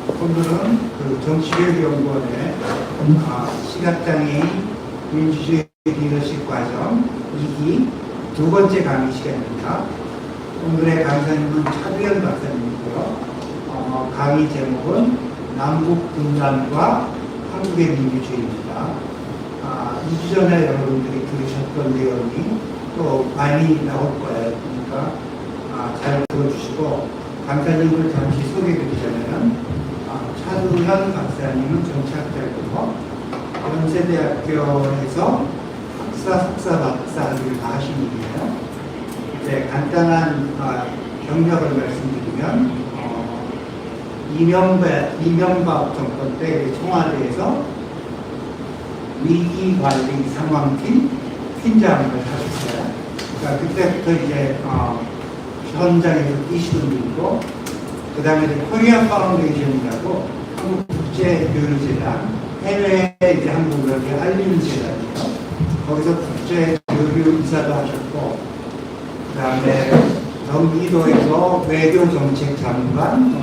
오늘은 그 정치교육연구원의 시각장애인 민주주의 리더십 과정 2기 두 번째 강의 시간입니다. 오늘의 강사님은 차두현 박사님이고요. 강의 제목은 남북 분단과 한국의 민주주의입니다. 2주 전에 여러분들이 들으셨던 내용이 또 많이 나올 거예요. 그러니까 잘 들어주시고, 강사님을 잠시 소개드리자면 차두현 박사님은 정치학자이고 연세대학교에서 학사, 석사, 박사를 다 하신 분이에요. 이제 간단한 경력을 말씀드리면 이명박 정권 때 청와대에서 위기관리 상황팀 팀장을 하셨어요. 그러니까 그때부터 이제 현장에서 뛰시던 분이고, 그 다음에 코리안 파운데이션이라고 한국 국제교류재단, 해외에 이제 한국을 이렇게 알리는 재단이에요. 거기서 국제교류이사도 하셨고, 그 다음에 경기도에서 외교정책장관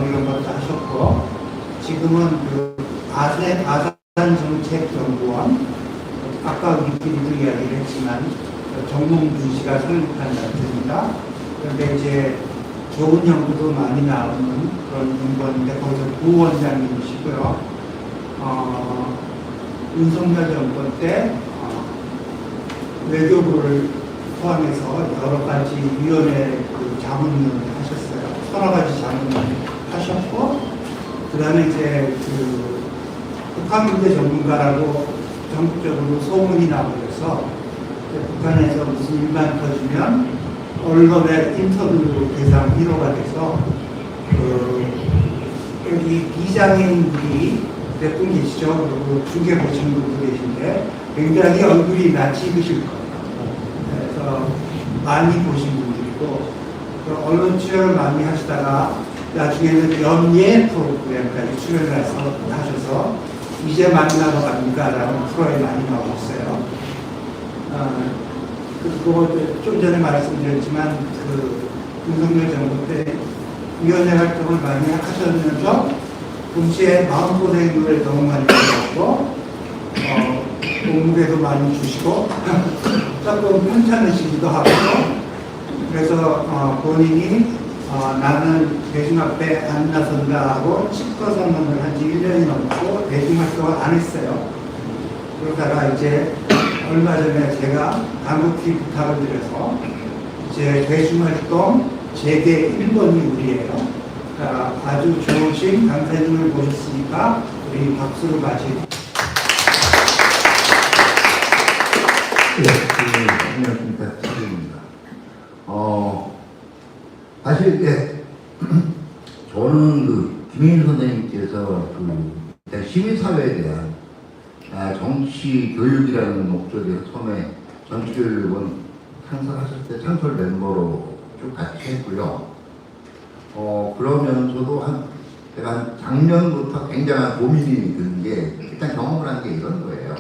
이런 것도 하셨고, 지금은 그 아산정책연구원, 아까 우리끼리도 이야기를 했지만 정몽준 씨가 설립한 단체입니다. 그런데 이제 좋은 연구도 많이 나오는 그런 연구원인데 거기서 부원장님이시고요. 윤석열 정권 때 외교부를 포함해서 여러 가지 위원회 자문위원회 하셨어요. 서너 가지 자문위원회 하셨고, 그 다음에 이제 북한 문제 전문가라고 전국적으로 소문이 나버려서 북한에서 무슨 일만 터지면 언론의 인터뷰 대상 1호가 돼서 여기 비장애인들이 몇 분 계시죠? 그리고 중계 보시는 분도 계신데 굉장히 얼굴이 낯익으실 거예요. 그래서 많이 보신 분들이고, 언론 출연을 많이 하시다가 나중에는 연예 프로그램까지 출연을 하셔서 이제 만나러 갑니다 라는 프로에 많이 나오셨어요. 그리고 좀 전에 말씀드렸지만 윤석열 정부 때 위원회 활동을 많이 하셨면서 동시에 마음고생을 너무 많이 하셨고, 공무회도 많이 주시고 조금 편찮으시기도 하고, 그래서 본인이 나는 대중 앞에 안 나선다 하고 칩거 선언을 한 지 1년이 넘고 대중 활동을 안 했어요. 그러다가 이제 얼마 전에 제가 간곡히 부탁을 드려서 이제 대중 활동 재개 1번이 우리예요. 아주 좋으신 강사님을 모셨으니까 우리 박수로 맞이해주세요. 네, 안녕하십니까. 차두현입니다. 사실, 저는 김인일 선생님께서 시민사회에 대한 정치 교육이라는 목적에서 처음에 정치교육은 창설하실 때 창설 멤버로 쭉 같이 했고요. 그러면서도 제가 한 작년부터 굉장한 고민이 든 게, 일단 경험을 한 게 이런 거예요.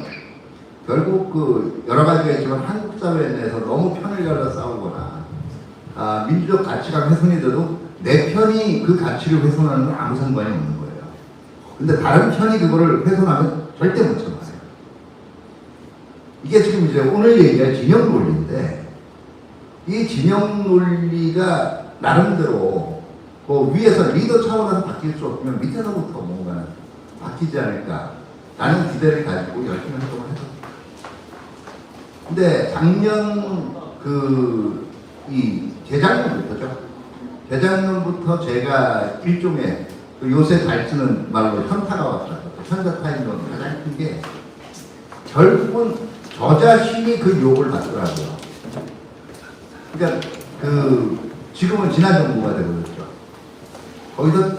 결국 여러 가지가 있지만 한국 사회 내에서 너무 편을 갈라 싸우거나 민주적 가치가 훼손이 돼도 내 편이 그 가치를 훼손하는 건 아무 상관이 없는 거예요. 근데 다른 편이 그거를 훼손하면 절대 못 참아요. 이게 지금 이제 오늘 얘기할 진영 논리인데, 이 진영 논리가 나름대로 위에서 리더 차원에서 바뀔 수 없으면 밑에서부터 뭔가 바뀌지 않을까 라는 기대를 가지고 열심히 활동을 했었어요. 근데 작년 재작년부터 제가 일종의 요새 잘 쓰는 말로 현타가 왔어요. 현타 타임론 가장 큰 게 결국은 저 자신이 그 욕을 받더라고요. 그러니까 지금은 지난 정부가 되버렸죠. 거기서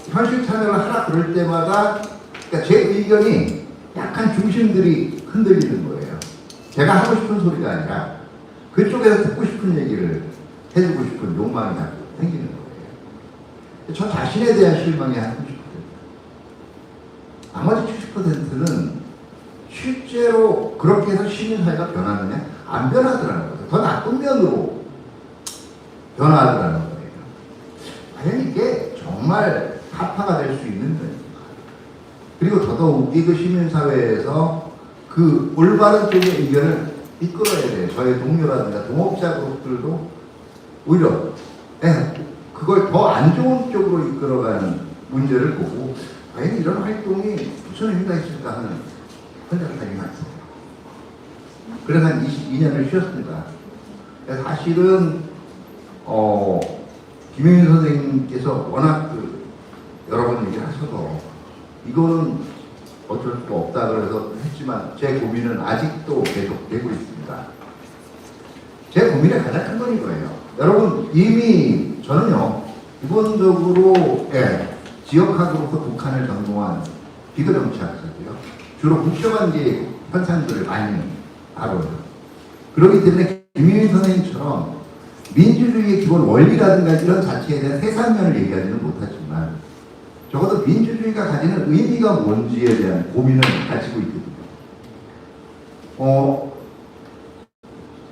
현실 참여를 하라 그럴 때마다 그러니까 제 의견이 약간 중심들이 흔들리는 거예요. 제가 하고 싶은 소리가 아니라 그쪽에서 듣고 싶은 얘기를 해주고 싶은 욕망이 생기는 거예요. 저 자신에 대한 실망이 한 30%. 나머지 70%는 실제로 그렇게 해서 시민사회가 변하느냐? 안 변하더라는 거죠. 더 나쁜 면으로 변화하더라는 거예요. 과연 이게 정말 타파가 될 수 있는 거예요. 그리고 더더욱이 그 시민사회에서 그 올바른 쪽의 의견을 이끌어야 돼요. 저희 동료라든가 동업자 그룹들도 오히려 그걸 더 안 좋은 쪽으로 이끌어가는 문제를 보고 과연 이런 활동이 무슨 의미가 있을까 하는 생각이 많습니다. 그래서 한 22년을 쉬었습니다. 사실은 김영인 선생님께서 워낙 여러 번 얘기를 하셔서 이거는 어쩔 수가 없다 그래서 했지만 제 고민은 아직도 계속되고 있습니다. 제 고민의 가장 큰 건 이거예요. 여러분 이미 저는요 기본적으로 지역학으로서 북한을 전공한 비교 정치학자고요. 주로 국제관계 현상들을 많이 다뤄요. 그렇기 때문에 김영인 선생님처럼 민주주의의 기본 원리라든가 이런 자체에 대한 세상면을 얘기하지는 못하지만 적어도 민주주의가 가지는 의미가 뭔지에 대한 고민을 가지고 있거든요.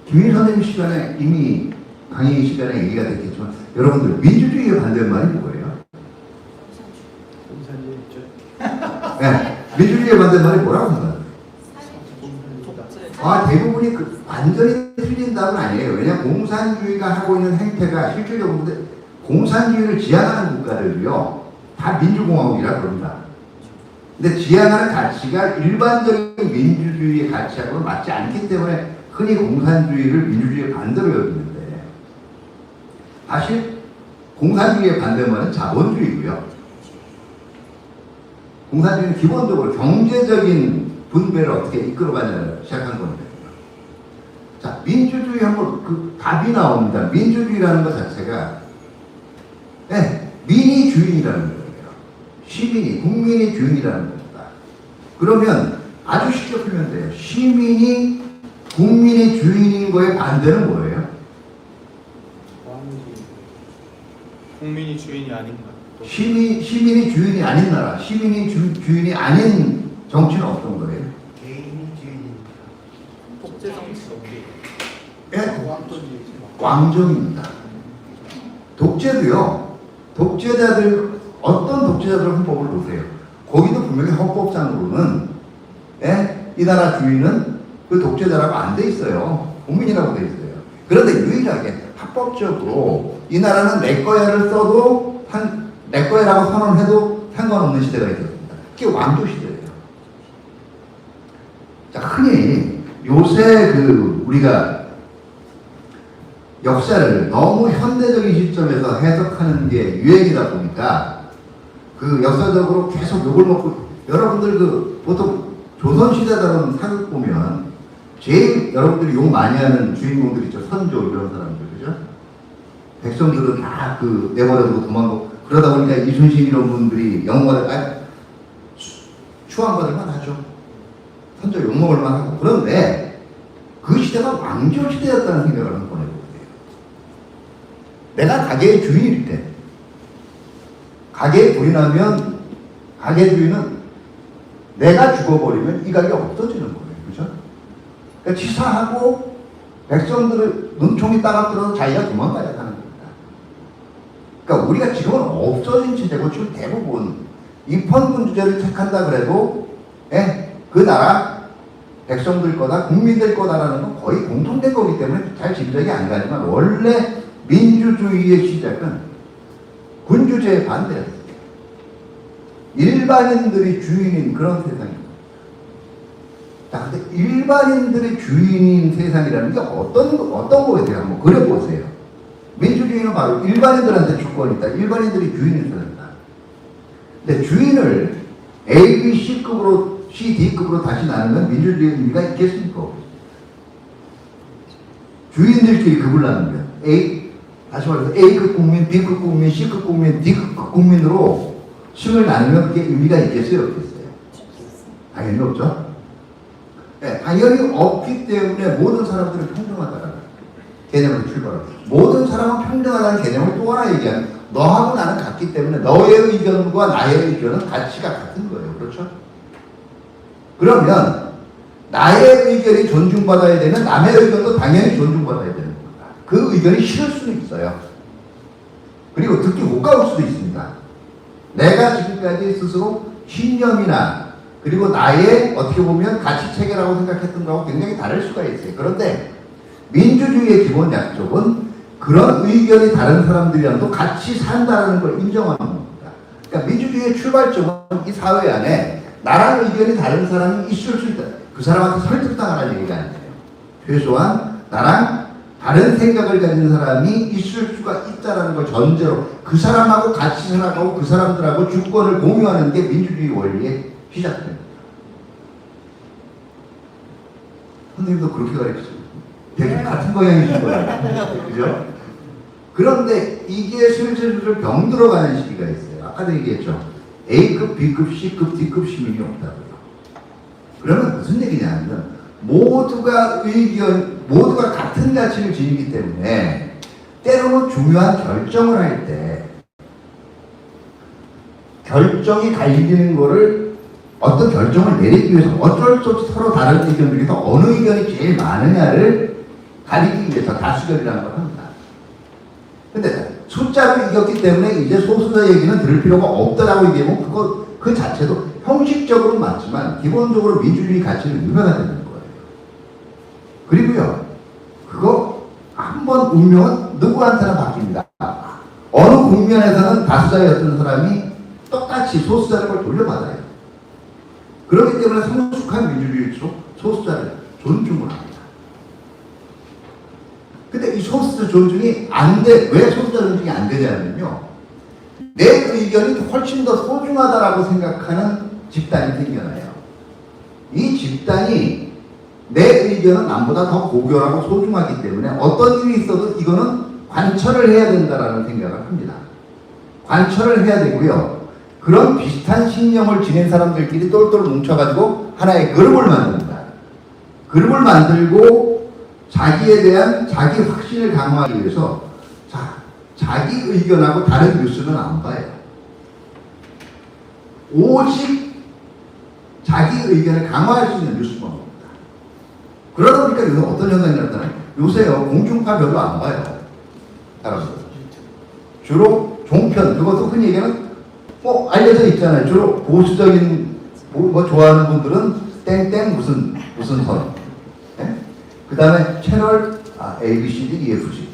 김일 선생님 시간에 이미 강의 시간에 얘기가 됐겠지만 여러분들 민주주의의 반대말이 뭐예요? 네, 민주주의의 반대말이 뭐라고 생각해요? 대부분이 완전히 틀린 답은 아니에요. 왜냐하면 공산주의가 하고 있는 행태가 실질적으로 공산주의를 지향하는 국가들이요 다 민주공화국이라 그럽니다. 근데 지향하는 가치가 일반적인 민주주의의 가치하고는 맞지 않기 때문에 흔히 공산주의를 민주주의의 반대로 여기는데 사실 공산주의의 반대말은 자본주의고요. 공산주의는 기본적으로 경제적인 분배를 어떻게 이끌어가냐를 시작한 겁니다. 자, 민주주의 하면 답이 나옵니다. 민주주의라는 것 자체가 민이 주인이라는 거예요. 시민이, 국민이 주인이라는 겁니다. 그러면 아주 쉽게 풀면 돼요. 시민이 국민이 주인인 거에 반대는 뭐예요? 국민이 주인이 아닌가? 시민이 주인이 아닌 나라, 시민이 주인이 아닌 정치는 어떤 거예요? 개인이 주인입니다. 독재 정치. 왕정입니다. 독재도요. 독재자들 어떤 독재자들 헌법을 보세요. 거기도 분명히 헌법상으로는 이 나라 주인은 그 독재자라고 안 돼 있어요. 국민이라고 돼 있어요. 그런데 유일하게 합법적으로 이 나라는 내 거야를 써도 내 거야라고 선언해도 상관없는 시대가 있었습니다. 그게 왕조 시대예요. 자, 흔히 요새 우리가 역사를 너무 현대적인 시점에서 해석하는 게 유행이다 보니까 역사적으로 계속 욕을 먹고 여러분들 보통 조선시대다운 사극 보면 제일 여러분들이 욕 많이 하는 주인공들 있죠. 선조 이런 사람들 그죠? 백성들은 다 내버려두고 도망가고 그러다 보니까 이순신 이런 분들이 영웅을 추앙받을만 하죠. 선조 욕먹을만 하고 그런데 그 시대가 왕조 시대였다는 생각을 한번 해보세요. 내가 가게의 주인일 때 가게에 불이 나면 가게 주인은 내가 죽어버리면 이 가게가 없어지는 거예요. 그죠? 그러니까 치사하고 백성들을 눈총이 따갑들어서 자기가 도망가야 하는 겁니다. 그러니까 우리가 지금은 없어진 체제고 지금 대부분 입헌군주제를 택한다 그래도 그 나라 백성들 거다 국민들 거다라는 건 거의 공통된 거기 때문에 잘 짐작이 안 가지만 원래 민주주의의 시작은 군주제에 반대였어요. 일반인들이 주인인 그런 세상입니다. 자, 근데 일반인들이 주인인 세상이라는 게 어떤 거에 대해 한번 그려보세요. 민주주의는 바로 일반인들한테 주권이 있다. 일반인들이 주인인 세상이다. 근데 주인을 A, B, C급으로, C, D급으로 다시 나누면 민주주의의 의미가 있겠습니까? 주인들끼리 급을 나누면 다시 말해서 A급 국민, B급 국민, C급 국민, D급 국민으로 층을 나누면 그게 의미가 있겠어요? 없겠어요? 당연히 없죠? 네, 당연히 없기 때문에 모든 사람들은 평등하다는 개념으로 출발합니다. 모든 사람은 평등하다는 개념을 또 하나 얘기하면 너하고 나는 같기 때문에 너의 의견과 나의 의견은 가치가 같은 거예요. 그렇죠? 그러면 나의 의견이 존중받아야 되면 남의 의견도 당연히 존중받아야 되는 겁니다. 그 의견이 싫을 수는 있어요. 그리고 듣기 못 가올 수도 있습니다. 내가 지금까지 스스로 신념이나 그리고 나의 어떻게 보면 가치 체계라고 생각했던 거하고 굉장히 다를 수가 있어요. 그런데 민주주의의 기본 약속은 그런 의견이 다른 사람들이랑도 같이 산다는 걸 인정하는 겁니다. 그러니까 민주주의의 출발점은 이 사회 안에 나랑 의견이 다른 사람이 있을 수 있다. 그 사람한테 설득당하라는 얘기가 아니에요. 최소한 나랑 다른 생각을 가진 사람이 있을 수가 있다는 걸 전제로 그 사람하고 같이 살아가고 그 사람들하고 주권을 공유하는 게 민주주의 원리의 시작됩니다. 선생님도 그렇게 가르치죠. 되게 같은 방향이신 거예요. 그죠? 그런데 이게 슬슬 병들어가는 시기가 있어요. 아까도 얘기했죠. A급, B급, C급, D급 시민이 없다고요. 그러면 무슨 얘기냐면 모두가 같은 가치를 지니기 때문에 때로는 중요한 결정을 할 때 결정이 갈리는 거를 어떤 결정을 내리기 위해서 어쩔 수 없이 서로 다른 의견 중에서 어느 의견이 제일 많으냐를 가리기 위해서 다수결이라는 걸 합니다. 근데 숫자로 이겼기 때문에 이제 소수자 얘기는 들을 필요가 없다라고 얘기하면 그 자체도 형식적으로는 맞지만 기본적으로 민주주의 가치는 유명해야 되는 거예요. 그리고요, 그거 한번 운명은 누구한테나 바뀝니다. 어느 국면에서는 다수자였던 사람이 똑같이 소수자를 걸 돌려받아요. 그렇기 때문에 성숙한 민주주의일수록 소수자를 존중을 합니다. 근데 이 소수자 존중이 안 돼. 왜 소수자 존중이 안 되냐면요. 내 의견이 훨씬 더 소중하다라고 생각하는 집단이 생겨나요. 이 집단이 내 의견은 남보다 더 고결하고 소중하기 때문에 어떤 일이 있어도 이거는 관철을 해야 된다라는 생각을 합니다. 관철을 해야 되고요. 그런 비슷한 신념을 지닌 사람들끼리 똘똘 뭉쳐가지고 하나의 그룹을 만듭니다. 그룹을 만들고 자기에 대한 자기 확신을 강화하기 위해서 자기 의견하고 다른 뉴스는 안 봐요. 오직 자기 의견을 강화할 수 있는 뉴스만 봅니다. 그러다 보니까 요새 어떤 현상이 나타나요? 요새요, 공중파 별로 안 봐요. 여러분. 주로 종편, 그것도 흔히 얘기하는 알려져 있잖아요. 주로 보수적인 좋아하는 분들은 땡땡 무슨 선. 네? 그 다음에 채널 A, B, C, D, E, F, G.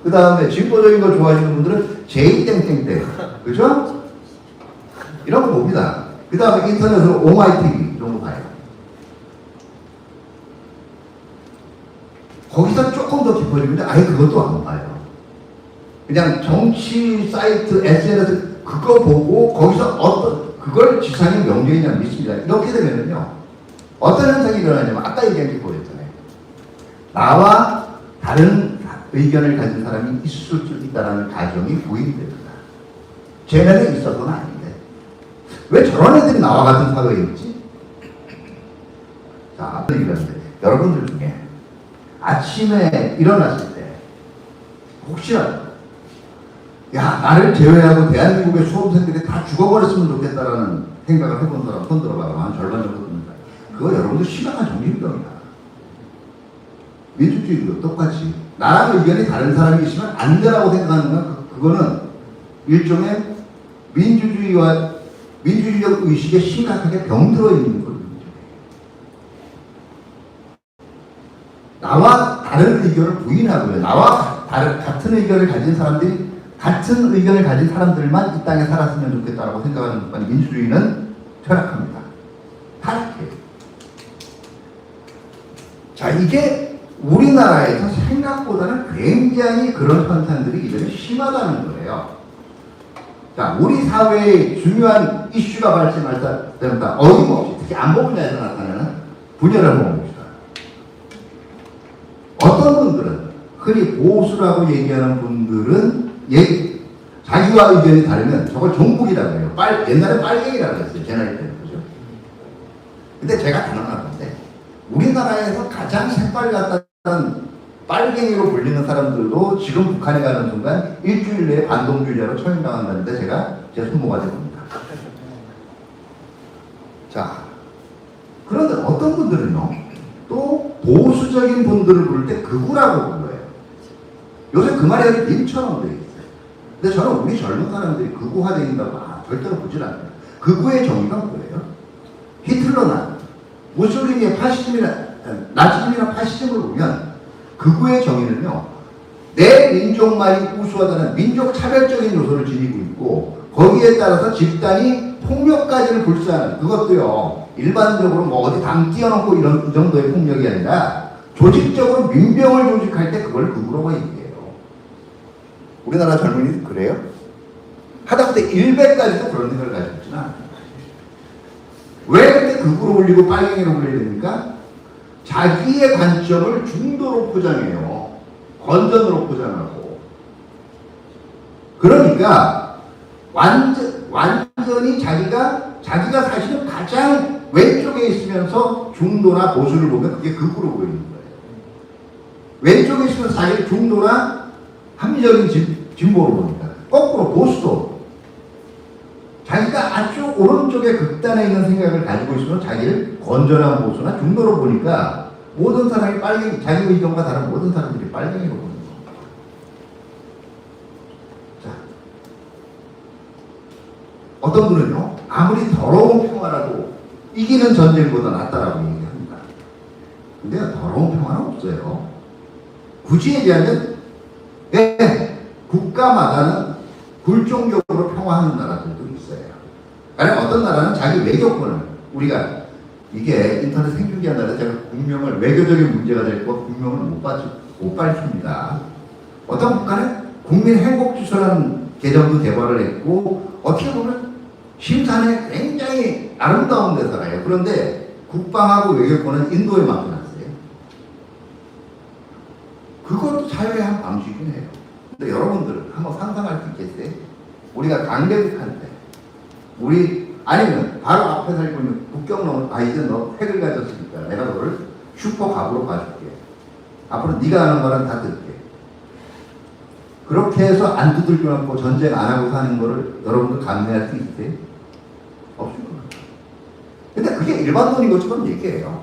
그 다음에 진보적인 거 좋아하시는 분들은 J 땡땡땡. 그죠? 이런 거 봅니다. 그 다음에 인터넷으로 오마이TV 이런 거 봐요. 거기서 조금 더 깊어지는데 아예 그것도 안 봐요. 그냥 정치 사이트, SNS 그거 보고 거기서 그걸 지상의 명령이냐 믿습니다. 이렇게 되면요. 어떤 현상이 일어나냐면 아까 얘기한 게 그거였잖아요. 나와 다른 의견을 가진 사람이 있을 수 있다는 가정이 부인됩니다. 쟤네는 있어서는 아닌데 왜 저런 애들이 나와 같은 사회에 있지? 자, 어떤 얘기를 하는데 여러분들 중에 아침에 일어났을 때 혹시라도 나를 제외하고 대한민국의 수험생들이 다 죽어버렸으면 좋겠다라는 생각을 해본 사람 손 들어봐라. 한 절반 정도 됩니다. 그거 여러분들 심각한 정신병이다. 민주주의도 똑같이 나랑 의견이 다른 사람이 있으면 안 되라고 생각하는 건 그거는 일종의 민주주의적 의식에 심각하게 병들어 있는 거거든요. 나와 다른 의견을 부인하고요. 나와 같은 의견을 가진 사람들이 같은 의견을 가진 사람들만 이 땅에 살았으면 좋겠다라고 생각하는 것만이 민주주의는 철학합니다. 타락해요. 자, 이게 우리나라에서 생각보다는 굉장히 그런 현상들이 이제는 심하다는 거예요. 자, 우리 사회에 중요한 이슈가 발생할 때마다 어김없이 특히 안보 분야에서 나타나는 분열을 봅니다. 어떤 분들은 흔히 보수라고 얘기하는 분들은 자기와 의견이 다르면 저걸 종북이라고 해요. 옛날에 빨갱이라고 했어요. 제 나이 때는. 그죠? 근데 제가 단언할 건데 우리나라에서 가장 새빨갛다는 빨갱이로 불리는 사람들도 지금 북한에 가는 순간 일주일 내에 반동주의자로 처형당한다는데 제 손모가 됩니다. 자, 그런데 어떤 분들은요, 또 보수적인 분들을 부를 때 극우라고 불러요. 요새 그 말이 아주 님처럼 되어 있어요. 근데 저는 우리 젊은 사람들이 극우화되어 있다고 절대로 보질 않아요. 극우의 정의가 뭐예요? 히틀러나 무솔리니의 나치즘이나 파시즘을 보면 극우의 정의는요, 내 민족만이 우수하다는 민족 차별적인 요소를 지니고 있고, 거기에 따라서 집단이 폭력까지를 불사하는, 그것도요 일반적으로 뭐 어디 당 띄워놓고 이런 이 정도의 폭력이 아니라 조직적으로 민병을 조직할 때 그걸 극우라고 얘기해요. 우리나라 젊은이들 그래요? 하다못해 일베까지도 그런 생각을 가지고 있지는 않아요. 왜 그때 극우로 올리고 빨갱이로 올려야 됩니까? 자기의 관점을 중도로 포장해요. 건전으로 포장하고. 그러니까 완전히 자기가 사실은 가장 왼쪽에 있으면서 중도나 보수를 보면 그게 극우로 보이는 거예요. 왼쪽에 있으면 자기를 중도나 합리적인 진보로 보니까. 거꾸로 보수도 자기가 아주 오른쪽에 극단에 있는 생각을 가지고 있으면 자기를 건전한 보수나 중도로 보니까 모든 사람이 빨갱이, 자기 의견과 다른 모든 사람들이 빨갱이로 보는 거예요. 자, 어떤 분은요, 아무리 더러운 평화라도 이기는 전쟁보다 낫다라고 얘기합니다. 근데 더러운 평화는 없어요. 굳이 얘기하면, 네, 국가마다는 굴종적으로 평화하는 나라들도 있어요. 그러니까 어떤 나라는 자기 외교권을, 우리가 이게 인터넷 생중계한 나라 제가 국명을 외교적인 문제가 될 거 국명을 못 밝힙니다. 어떤 국가는 국민 행복주소라는 개념도 개발을 했고, 어떻게 보면 심산에 굉장히 아름다운 데 살아요. 그런데 국방하고 외교권은 인도에 맡겨놨어요. 그것도 자유의 한 방식이긴 해요. 근데 여러분들은 한번 상상할 수 있겠어요? 우리가 강대국한테 아니면 바로 앞에 살고 있는 국경 넘어, 이제 너 핵을 가졌으니까 내가 너를 슈퍼 갑으로 봐줄게. 앞으로 네가 하는 말은 다 들게. 그렇게 해서 안 두들겨 놓고 전쟁 안 하고 사는 거를 여러분들 감내할 수 있어요? 없을 겁니다. 근데 그게 일반론인 것처럼 얘기해요.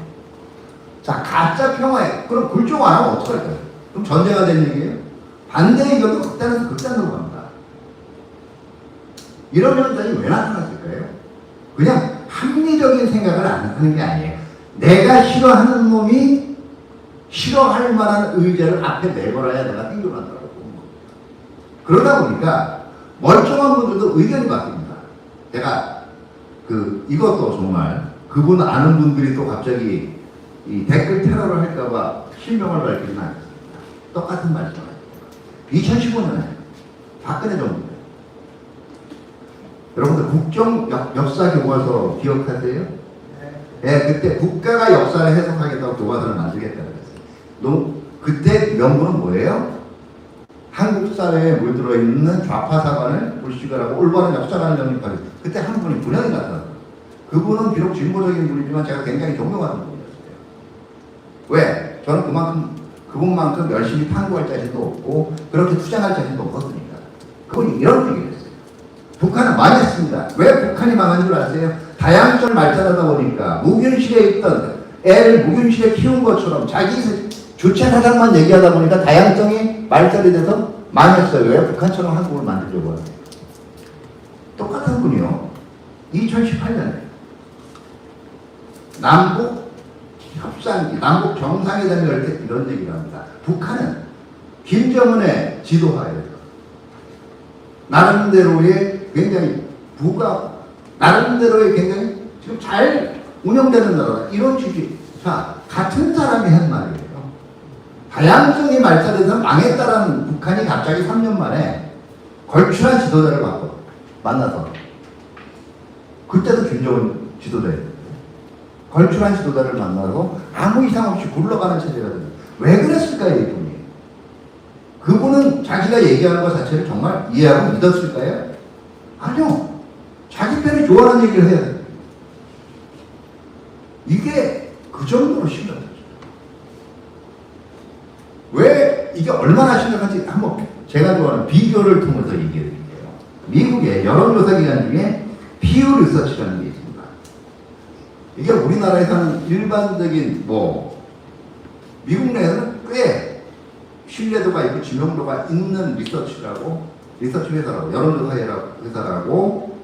자, 가짜 평화에, 그럼 굴종 안 하면 어떡할까요? 그럼 전쟁가 된 얘기예요? 반대 의견도 극단에서 극단으로 갑니다. 이런 현상이 왜 나타났을까요? 그냥 합리적인 생각을 안 하는 게 아니에요. 내가 싫어하는 놈이 싫어할 만한 의제를 앞에 내걸어야 내가 생존한다고 보는 겁니다. 그러다 보니까 멀쩡한 분들도 의견이 바뀝니다. 제가 이것도 정말 그분 아는 분들이 또 갑자기 이 댓글 테러를 할까봐 실명을 밝히지는 않습니다. 똑같은 말씀을 2015년에 박근혜 정부, 여러분들 국정 역사 교과서 기억하세요? 네, 그때 국가가 역사를 해석하겠다고 교과서를 만들겠다고 했어요. 그때 명분은 뭐예요? 한국 사회에 물들어 있는 좌파 사관을 불식을 하고 올바른 역사관을 영입하겠다. 그때 한 분이 분명히 나타났어요. 그분은 비록 진보적인 분이지만 제가 굉장히 존경하는 분이었어요. 왜? 저는 그분만큼 열심히 탐구할 자신도 없고 그렇게 투쟁할 자신도 없었으니까. 그분이 이런 얘기를 했어요. 북한은 망했습니다. 왜 북한이 망한 줄 아세요? 다양성을 발전하다 보니까 무균실에 있던 애를 무균실에 키운 것처럼 자기 주체 사상만 얘기하다 보니까 다양성이 말살이 돼서 망했어요. 왜? 북한처럼 한국을 만들려고 하세요. 똑같은 분이요. 2018년에 남북 협상, 남북 정상회담이 열 때 이런 얘기를 합니다. 북한은 김정은의 지도하에서 나름대로의 굉장히 나름대로의 굉장히 지금 잘 운영되는 나라다. 이런 취지. 자, 같은 사람이 한 말이에요. 다양성이 말살돼서 망했다라는 북한이 갑자기 3년 만에 걸출한 지도자를 만나서 그때도 김정은 지도자였는데 걸출한 지도자를 만나서 아무 이상 없이 굴러가는 체제가 됩니다. 왜 그랬을까요, 이분이? 그분은 자기가 얘기하는 것 자체를 정말 이해하고 믿었을까요? 아니요. 자기 편이 좋아하는 얘기를 해야 돼요. 이게 그 정도로 심각하죠. 왜 이게 얼마나 심각한지 한번 제가 좋아하는 비교를 통해서 얘기해 드릴게요. 미국의 여론조사 기관 중에 피우 리서치라는 게 있습니다. 이게 우리나라에서는 일반적인 미국 내에서는 꽤 신뢰도가 있고 지명도가 있는 리서치 회사라고 여론조사 회사라고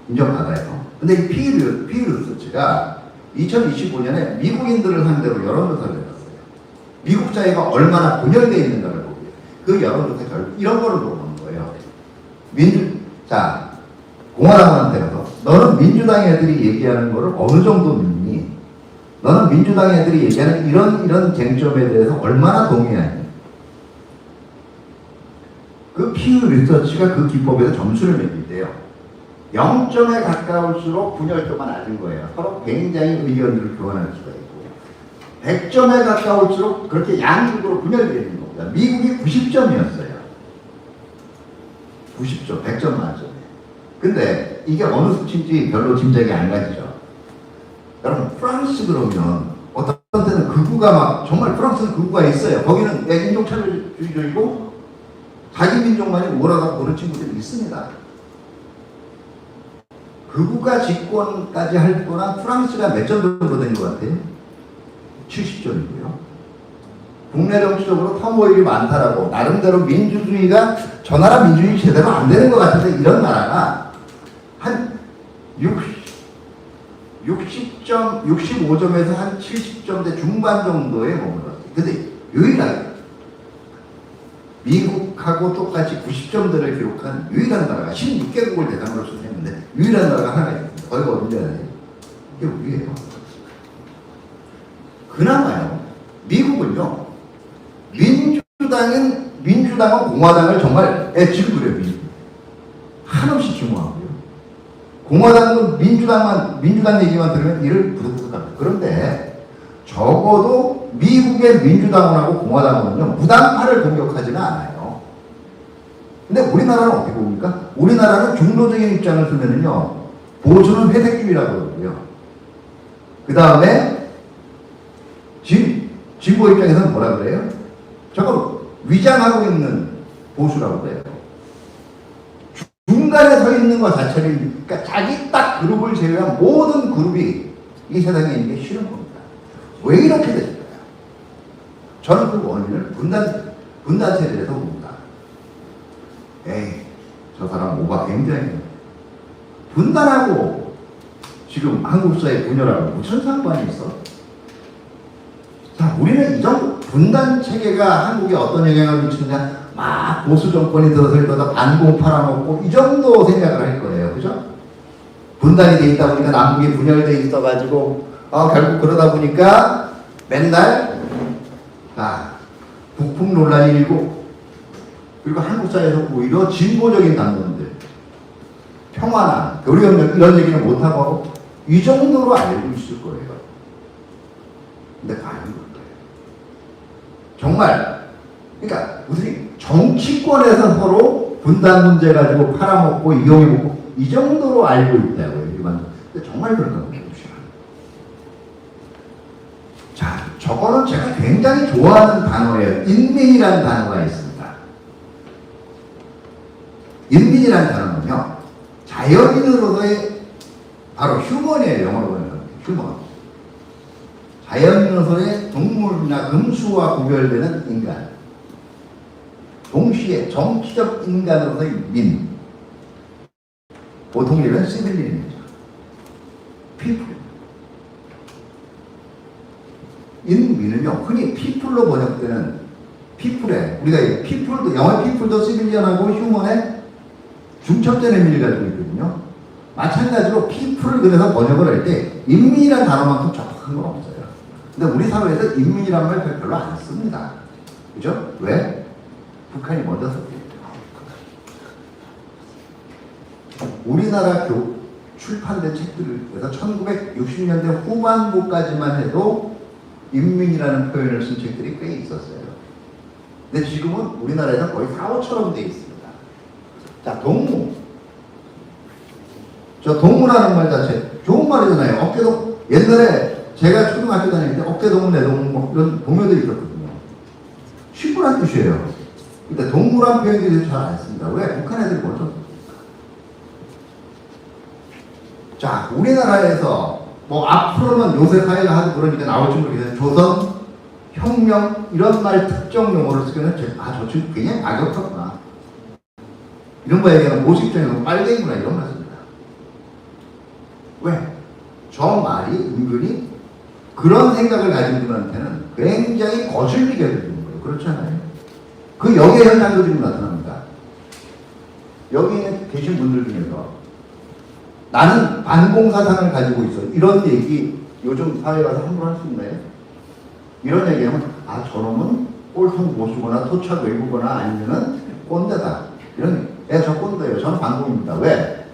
인정받아요. 근데 이 피우 리서치가 2025년에 미국인들을 상대로 여론조사를 해봤어요. 미국 사회가 얼마나 분열되어 있는가를 보고 그 여론조사 결국 이런 거를 보는 거예요. 자, 공화당한테 가서 너는 민주당 애들이 얘기하는 거를 어느 정도 믿니? 너는 민주당 애들이 얘기하는 이런 쟁점에 대해서 얼마나 동의하니? 그 피우 리서치가 그 기법에서 점수를 매긴대요. 0점에 가까울수록 분열도가 낮은 거예요. 서로 굉장히 의견들을 교환할 수가 있고 100점에 가까울수록 그렇게 양극으로 분열되는 겁니다. 미국이 90점이었어요. 90점, 100점 만점에. 근데 이게 어느 수치인지 별로 짐작이 안 가지죠. 여러분 프랑스 그러면 어떤 때는 극우가 막 정말 프랑스는 극우가 있어요. 거기는 인종차별주의적이고 자기 민족만이 오라가고 그런 친구들이 있습니다. 극우가 집권까지 할 거나 프랑스가 몇 점 정도 된 것 같아요? 70점이고요. 국내 정치적으로 터모일이 많다라고 나름대로 민주주의가 저 나라 민주주의 제대로 안 되는 것 같은데 이런 나라가 한 60점, 65점에서 한 70점대 중반 정도에 머물렀어요. 근데 유일하게 미국하고 똑같이 90점대를 기록한 유일한 나라가 16개국을 대상으로 수행했는데 유일한 나라가 하나가 있습니다. 거기가 어디냐? 이게 우리예요. 그나마요. 미국은요. 민주당은 공화당을 정말 지금 그래요. 한없이 증오하고요. 공화당은 민주당 얘기만 들으면 이를 부득부득합니다. 그런데 적어도 미국의 민주당하고 공화당은요 무당파를 공격하지는 않아요. 근데 우리나라는 어떻게 봅니까? 우리나라는 중도적인 입장을 쓰면은요 보수는 회색주의라고 그러고요. 그 다음에 진보 입장에서는 뭐라 그래요? 저거 위장하고 있는 보수라고 그래요. 중간에 서 있는 것 자체를, 그러니까 자기 딱 그룹을 제외한 모든 그룹이 이 세상에 있는 게 싫은 겁니다. 왜 이렇게 됐을까요? 저는 그 원인을 분단 세대에서 봅니다. 에이, 저 사람 오바 굉장히 분단하고 지금 한국 사회 분열하고 무슨 상관이 있어? 자, 우리는 이 정도 분단 체계가 한국에 어떤 영향을 미치느냐, 막 보수 정권이 들어서 이러다 반공 팔아먹고 이 정도 생각을 할 거예요, 그죠? 분단이 돼 있다 보니까 남북이 분열돼 있어가지고 결국 그러다 보니까 맨날 북풍 논란이 일고 그리고 한국 사회에서 오히려 진보적인 당론들 평화나 교류협력 이런 얘기는 못하고 하고 이 정도로 알고 있을 거예요. 근데 과연 그럴까요? 정말 그러니까 무슨 정치권에서 서로 분단 문제 가지고 팔아먹고 이용해먹고 이 정도로 알고 있다고요. 일반적으로. 근데 정말 그런가 보죠. 자, 저거는 제가 굉장히 좋아하는 단어예요. 인민이라는 단어가 있습니다. 인민이라는 단어는요, 자연인으로서의 바로 휴먼이에요. 영어로 보면 휴먼. 자연인으로서의 동물이나 금수와 구별되는 인간. 동시에 정치적 인간으로서의 민. 보통 이런 시빌리언이죠. 피플. 인민은요, 흔히 피플로 번역되는 피플에, 우리가 피플도, 영어의 피플도 시빌리언하고 휴먼의 중첩된 의미를 가지고 있거든요. 마찬가지로 피플을 그래서 번역을 할 때 인민이라는 단어만큼 정확한 건 없어요. 근데 우리 사회에서 인민이라는 말 별로 안 씁니다. 그죠? 왜? 북한이 먼저 썼기 때문에. 우리나라 출판된 책들을 그래서 1960년대 후반부까지만 해도 인민이라는 표현을 쓴 책들이 꽤 있었어요. 근데 지금은 우리나라에서 거의 사호처럼 되어 있습니다. 자, 동무. 저 동무라는 말 자체 좋은 말이잖아요. 어깨동. 옛날에 제가 초등학교 다닐 때 어깨동무, 내동무 뭐 이런 동요들이 있었거든요. 쉽구란 뜻이에요. 근데 동무란 표현들이 잘 안 씁니다. 왜? 북한 애들이 먼저. 자, 우리나라에서 뭐 앞으로는 요새 사회가 하도 그러니까 나올지 모르겠는데 조선, 혁명 이런 말 특정 용어를 쓰면 저 친구 굉장히 악역하구나. 이런 거 얘기하면 모식적인 빨갱이구나 이런 말 씁니다. 왜? 저 말이 은근히 그런 생각을 가진 분한테는 굉장히 거슬리게 들리는 거예요. 그렇잖아요. 그 역의 현상도 지금 나타납니다. 여기 계신 분들 중에서 나는 반공사상을 가지고 있어. 이런 얘기 요즘 사회 가서 함부로 할 수 있나요? 이런 얘기하면 아 저놈은 꼴통 보수거나 토착 외부거나 아니면은 꼰대다. 이런 저 꼰대예요. 저는 반공입니다. 왜?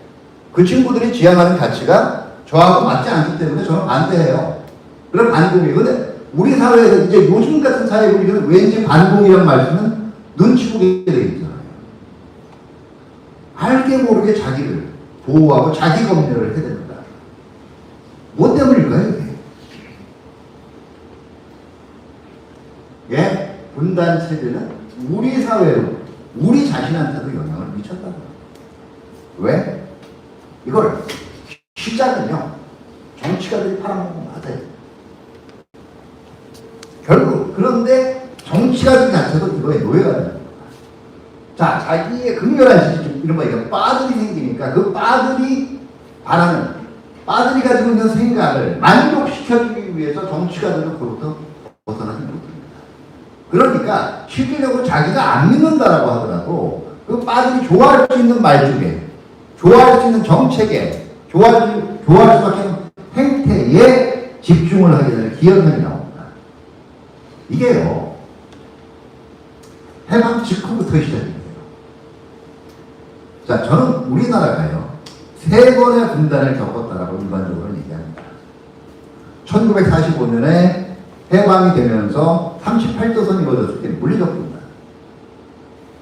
그 친구들이 지향하는 가치가 저하고 맞지 않기 때문에 저는 반대해요. 그럼 반공이에요. 근데 우리 사회에서 이제 요즘 같은 사회 분위기는 왠지 반공이라는 말씀은 눈치 보게 되어 있잖아요. 알게 모르게 자기를 보호하고 자기 검열을 해야 됩니다. 뭐 때문일까요? 이게? 예? 분단 체제는 우리 사회로 우리 자신한테도 영향을 미쳤다고요. 왜? 이걸 시작은요 정치가들이 팔아먹으면 맞아요. 결국 그런데 정치가들 자체도 이거에 노예가 되는 거예요. 자, 자기의 극렬한 지지 이런 거 이런 빠들이 생기니까 그 빠들이 바라는 빠들이 가지고 있는 생각을 만족시켜주기 위해서 정치가들은 그로부터 벗어나지 못합니다. 그러니까 실질적으로 자기가 안 믿는다라고 하더라도 그 빠들이 좋아할 수 있는 말 중에 좋아할 수 있는 정책에 좋아할 수밖에 없는 행태에 집중을 하게 되는 기현상이 나옵니다. 이게요 해방 직후부터 시작됩니다. 자, 저는 우리나라가요 3번의 분단을 겪었다라고 일반적으로 얘기합니다. 1945년에 해방이 되면서 38도선이 이루어졌을 때 물리적 분단.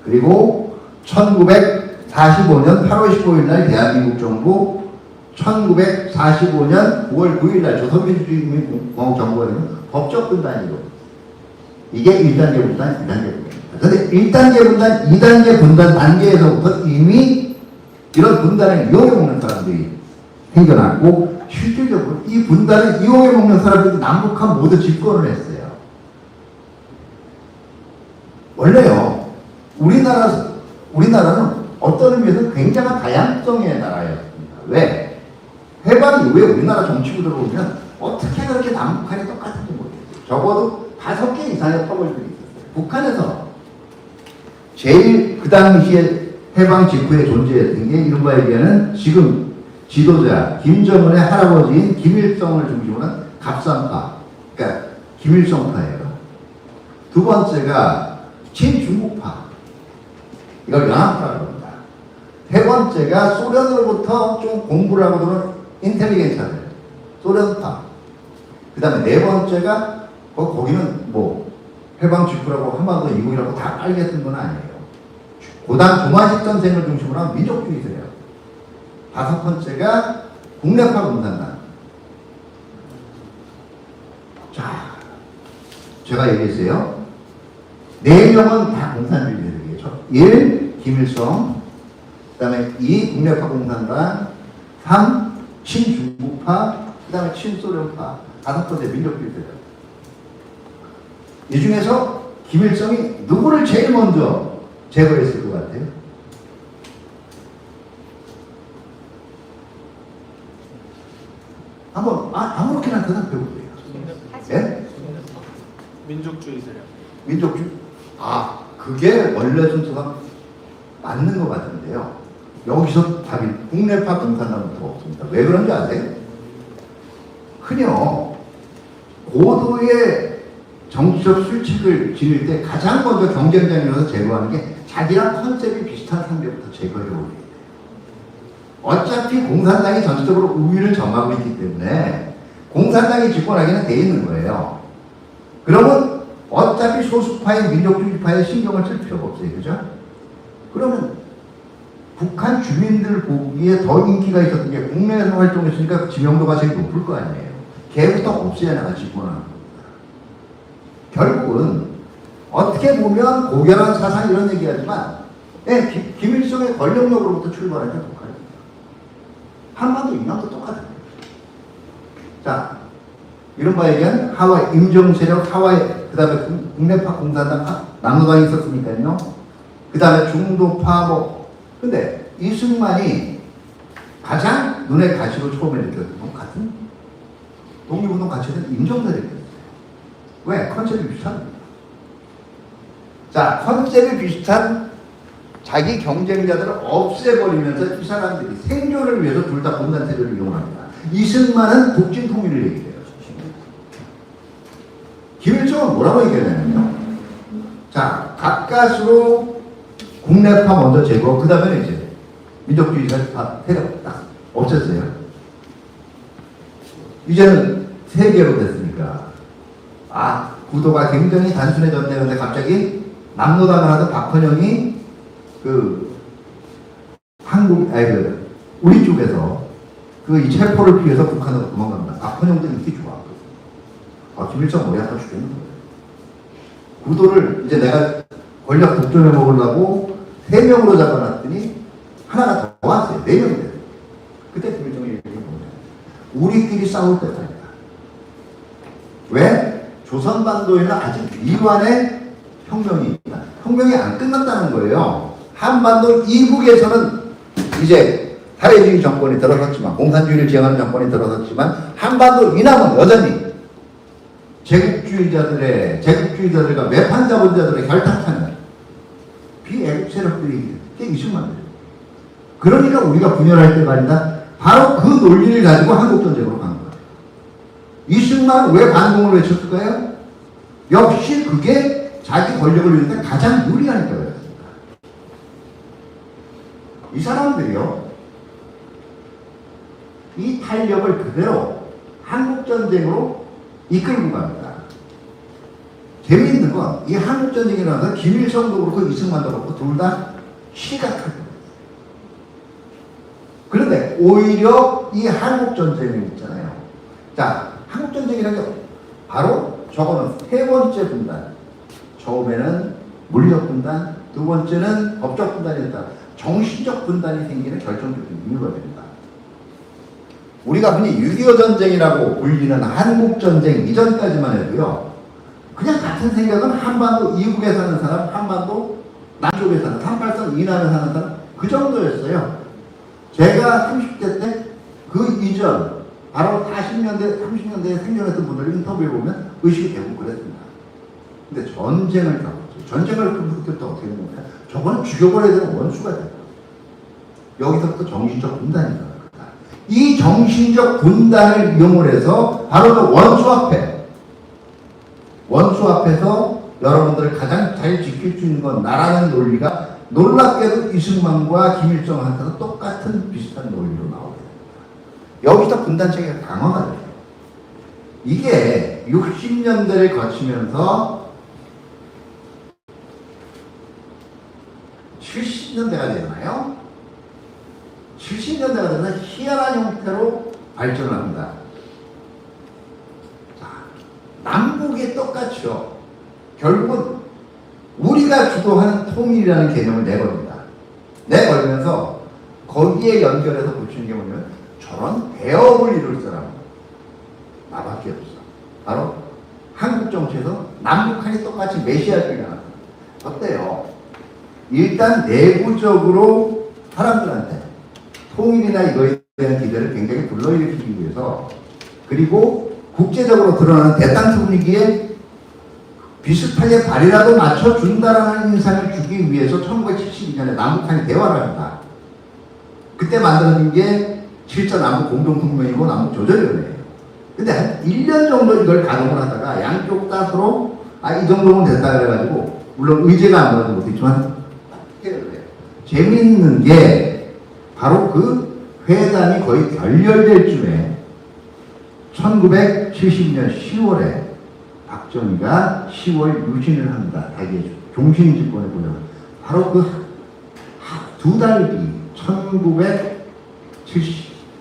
그리고 1945년 8월 15일 날 대한민국 정부 1945년 9월 9일 날 조선민주주의인민공화국 정부가 되는 법적 분단이 이루어졌어요. 이게 1단계 분단, 2단계 분단. 그런데 1단계 분단, 2단계 분단 단계에서부터 이미 이런 분단을 이용해 먹는 사람들이 생겨났고 실질적으로 이 분단을 이용해 먹는 사람들이 남북한 모두 집권을 했어요. 원래요 우리나라는 어떤 의미에서 굉장한 다양성의 나라였습니다. 왜? 해방 이후에 우리나라 정치부들을 보면 어떻게 그렇게 남북한이 똑같은지 모르겠어요. 적어도 5개 이상의 터벌들이 있었어요. 북한에서 제일 그 당시에 해방 직후에 존재했던 게 이른바 얘기하는 지금 지도자 김정은의 할아버지인 김일성을 중심으로 한 갑산파, 그러니까 김일성파예요. 두 번째가 친중국파, 이걸 연합파라고 합니다. 세 번째가 소련으로부터 좀 공부를 하고 들어온 인텔리겐처들, 소련파. 그 다음에 네 번째가 거기는 뭐 해방 직후라고 한반도 이국이라고 다 빨겠던 건 아니에요. 고당 종아식 전쟁을 중심으로 한 민족주의세요. 5번째가 국내파 공산당. 자, 제가 얘기했어요. 4명은 다 공산주의 세력이에요. 1. 김일성, 그 다음에 2. 국내파 공산당, 3. 친중국파, 그 다음에 친소련파. 5번째 민족주의 세력. 이 중에서 김일성이 누구를 제일 먼저 제거했을 것 같아요? 한번 아무렇게나 대답해보세요. 예? 민족주의 세력. 민족주의? 그게 원래 순서가 맞는 것 같은데요. 여기서 답이 국내파 공산당부터 없습니다. 왜 그런지 아세요? 흔히요 고도의 정치적 술책을 지닐 때 가장 먼저 경쟁장이라서 제거하는 게 자기랑 컨셉이 비슷한 상대부터 제거해 올려야 돼요. 어차피 공산당이 전체적으로 우위를 점하고 있기 때문에 공산당이 집권하기는 돼 있는 거예요. 그러면 어차피 소수파인 민족주의파에 신경을 쓸 필요가 없어요. 그죠? 그러면 북한 주민들 보기에 더 인기가 있었던 게 국내에서 활동했으니까 지명도가 제일 높을 거 아니에요. 걔부터 없애야 나가 집권하는 겁니다. 결국은 어떻게 보면 고결한 사상 이런 얘기하지만 김일성의 권력력으로부터 출발한 게 북한입니다. 한반도 이남도 똑같아요. 자, 이른바 얘기한 하와이 임정세력 하와이, 그 다음에 국내파 공산당 남로당이 있었으니까요. 그 다음에 중도파 근데 이승만이 가장 눈에 가시로 처음에 느꼈던 것 같은 독립운동 가치는 인정사례였어요. 왜? 컨셉이 비슷합니다. 자, 컨셉이 비슷한 자기 경쟁자들을 없애버리면서 이 사람들이 생존을 위해서 둘 다 분단체제를 이용합니다. 이승만은 북진 통일을 얘기해요. 김일성은 뭐라고 얘기하냐면요. 자, 가까스로 국내파 먼저 제거, 그 다음에 이제 민족주의가 다 세력 딱 없앴어요. 이제는 세계로 됐으니까 아, 구도가 굉장히 단순해졌네. 근데 갑자기 남로당을 하던 박헌영이 우리 쪽에서 이 체포를 피해서 북한으로 도망갑니다. 박헌영도 인기 좋아. 김일성 머리 아파 죽겠는 거예요. 구도를 이제 내가 권력 독점해 먹으려고 3명으로 잡아놨더니 하나가 더 왔어요. 4명이 돼요. 그때 김일성이 얘기한 거예요. 우리끼리 싸울 때가 아니다. 왜? 조선반도에는 아직 미완의 혁명이 있다. 혁명이 안 끝났다는 거예요. 한반도 이북에서는 이제 사회주의 정권이 들어섰지만, 공산주의를 지향하는 정권이 들어섰지만, 한반도 이남은 여전히 제국주의자들과 매판자본자들의 결탁하는 비애국 세력들이 있으면 안 돼요. 그러니까 우리가 분열할 때가 아니라 바로 그 논리를 가지고 한국전쟁으로 간 거예요. 이승만 왜 반공을 외쳤을까요? 역시 그게 자기 권력을 위해서 가장 유리하니까 그랬습니다. 이 사람들이요, 이 탄력을 그대로 한국전쟁으로 이끌고 갑니다. 재미있는 건 이 한국전쟁이라서 김일성도 그렇고 이승만도 그렇고 둘 다 시각하게. 그런데 오히려 이 한국전쟁이 있잖아요. 자, 한국전쟁이라는 게 바로 저거는 3번째 분단. 처음에는 물리적 분단, 2번째는 법적 분단이었다. 정신적 분단이 생기는 결정적인 이유가 됩니다. 우리가 흔히 6.25 전쟁이라고 불리는 한국전쟁 이전까지만 해도요, 그냥 같은 생각은 한반도 이북에 사는 사람, 한반도 남쪽에 사는, 383 이남에 사는 사람, 그 정도였어요. 제가 30대 때 그 이전, 바로 40년대, 30년대에 생겨났던 분들 인터뷰해보면 의식이 대부분 그랬습니다. 근데 전쟁을 겪었죠. 전쟁을 겪을 때 어떻게 되는 거냐? 저거는 죽여버려야 되는 원수가 돼요. 여기서부터 정신적 분단이 나옵니다. 이 정신적 분단을 이용을 해서 바로 그 원수 앞에서 여러분들을 가장 잘 지킬 수 있는 건 나라는 논리가 놀랍게도 이승만과 김일성한테도 똑같은 비슷한 논리로 나오게 됩니다. 여기서 분단체계가 강화가 돼요. 이게 60년대를 거치면서 70년대가 되나요? 70년대가 되면 희한한 형태로 발전을 합니다. 자, 남북이 똑같죠. 결국은 우리가 주도하는 통일이라는 개념을 내걸립니다. 내걸면서 거기에 연결해서 붙이는 게 뭐냐면 저런 대업을 이룰 사람은 나밖에 없어. 바로 한국 정치에서 남북한이 똑같이 메시아주의가 나타납니다. 어때요? 일단 내부적으로 사람들한테 통일이나 이거에 대한 기대를 굉장히 불러일으키기 위해서, 그리고 국제적으로 드러나는 대땅트 분위기에 비슷하게 발이라도 맞춰준다라는 인상을 주기 위해서 1972년에 남북한이 대화를 합니다. 그때 만들어진 게 7차 남북 공동통명이고 남북조절위원회예요. 근데 한 1년 정도 이걸 가동을 하다가 양쪽 다 서로 이 정도면 됐다 그래가지고, 물론 의제가 안 나오는 것도 있지만 해결을 해요. 재미있는 게 바로 그 회담이 거의 결렬될 쯤에 1970년 10월에 박정희가 10월 유신을 합니다. 자기의 종신 집권에 보면 바로 그 두 달 뒤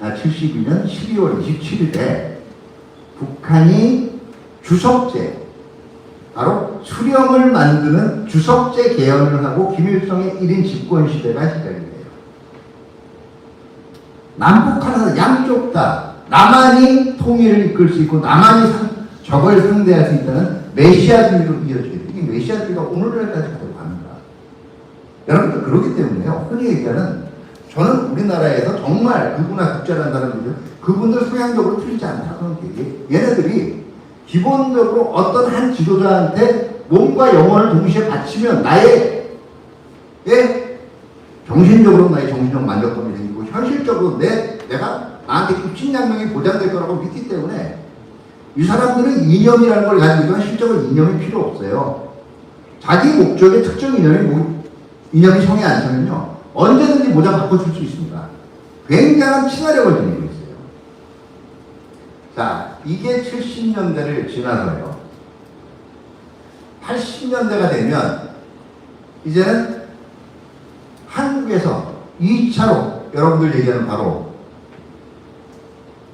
1972년 12월 27일에 북한이 주석제, 바로 수령을 만드는 주석제 개헌을 하고 김일성의 1인 집권 시대가 시작이 돼요. 남북한에서 양쪽 다 남한이 통일을 이끌 수 있고 남한이 적을 상대할 수 있다는 메시아주의로 이어지게 돼요. 이 메시아주의가 오늘날까지 가지고 갑니다. 여러분들 그렇기 때문에요. 흔히 얘기하는 저는 우리나라에서 정말 극우나 국자라는 사람들은 그분들 성향적으로 틀리지 않다고 생각해요. 얘네들이 기본적으로 어떤 한 지도자한테 몸과 영혼을 동시에 바치면 정신적으로 나의 정신적 만족감이 생기고 현실적으로 내가 나한테 입신양명이 보장될 거라고 믿기 때문에 이 사람들은 이념이라는 걸 가지고 있지만 실적으로 이념이 필요 없어요. 자기 목적의 특정 이념이 성에 안 차면요 언제든지 모자 바꿔줄 수 있습니다. 굉장한 친화력을 지니고 있어요. 자, 이게 70년대를 지나서요. 80년대가 되면 이제는 한국에서 2차로 여러분들 얘기하는 바로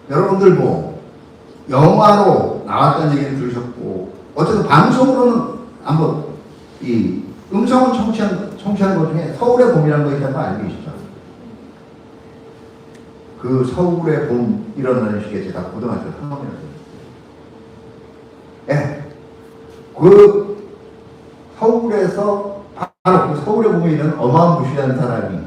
여러분들 뭐 영화로 나왔다는 얘기는 들으셨고 어쨌든 방송으로는 한번 이 음성을 청취한 것 중에 서울의 봄이라는 거 있다는 거 알고 계시죠? 그 서울의 봄 일어나는 시기에 제가 고등학교 3학년이었어요. 예. 그 서울에서 바로 그 서울의 봄에 있는 어마무시한 사람이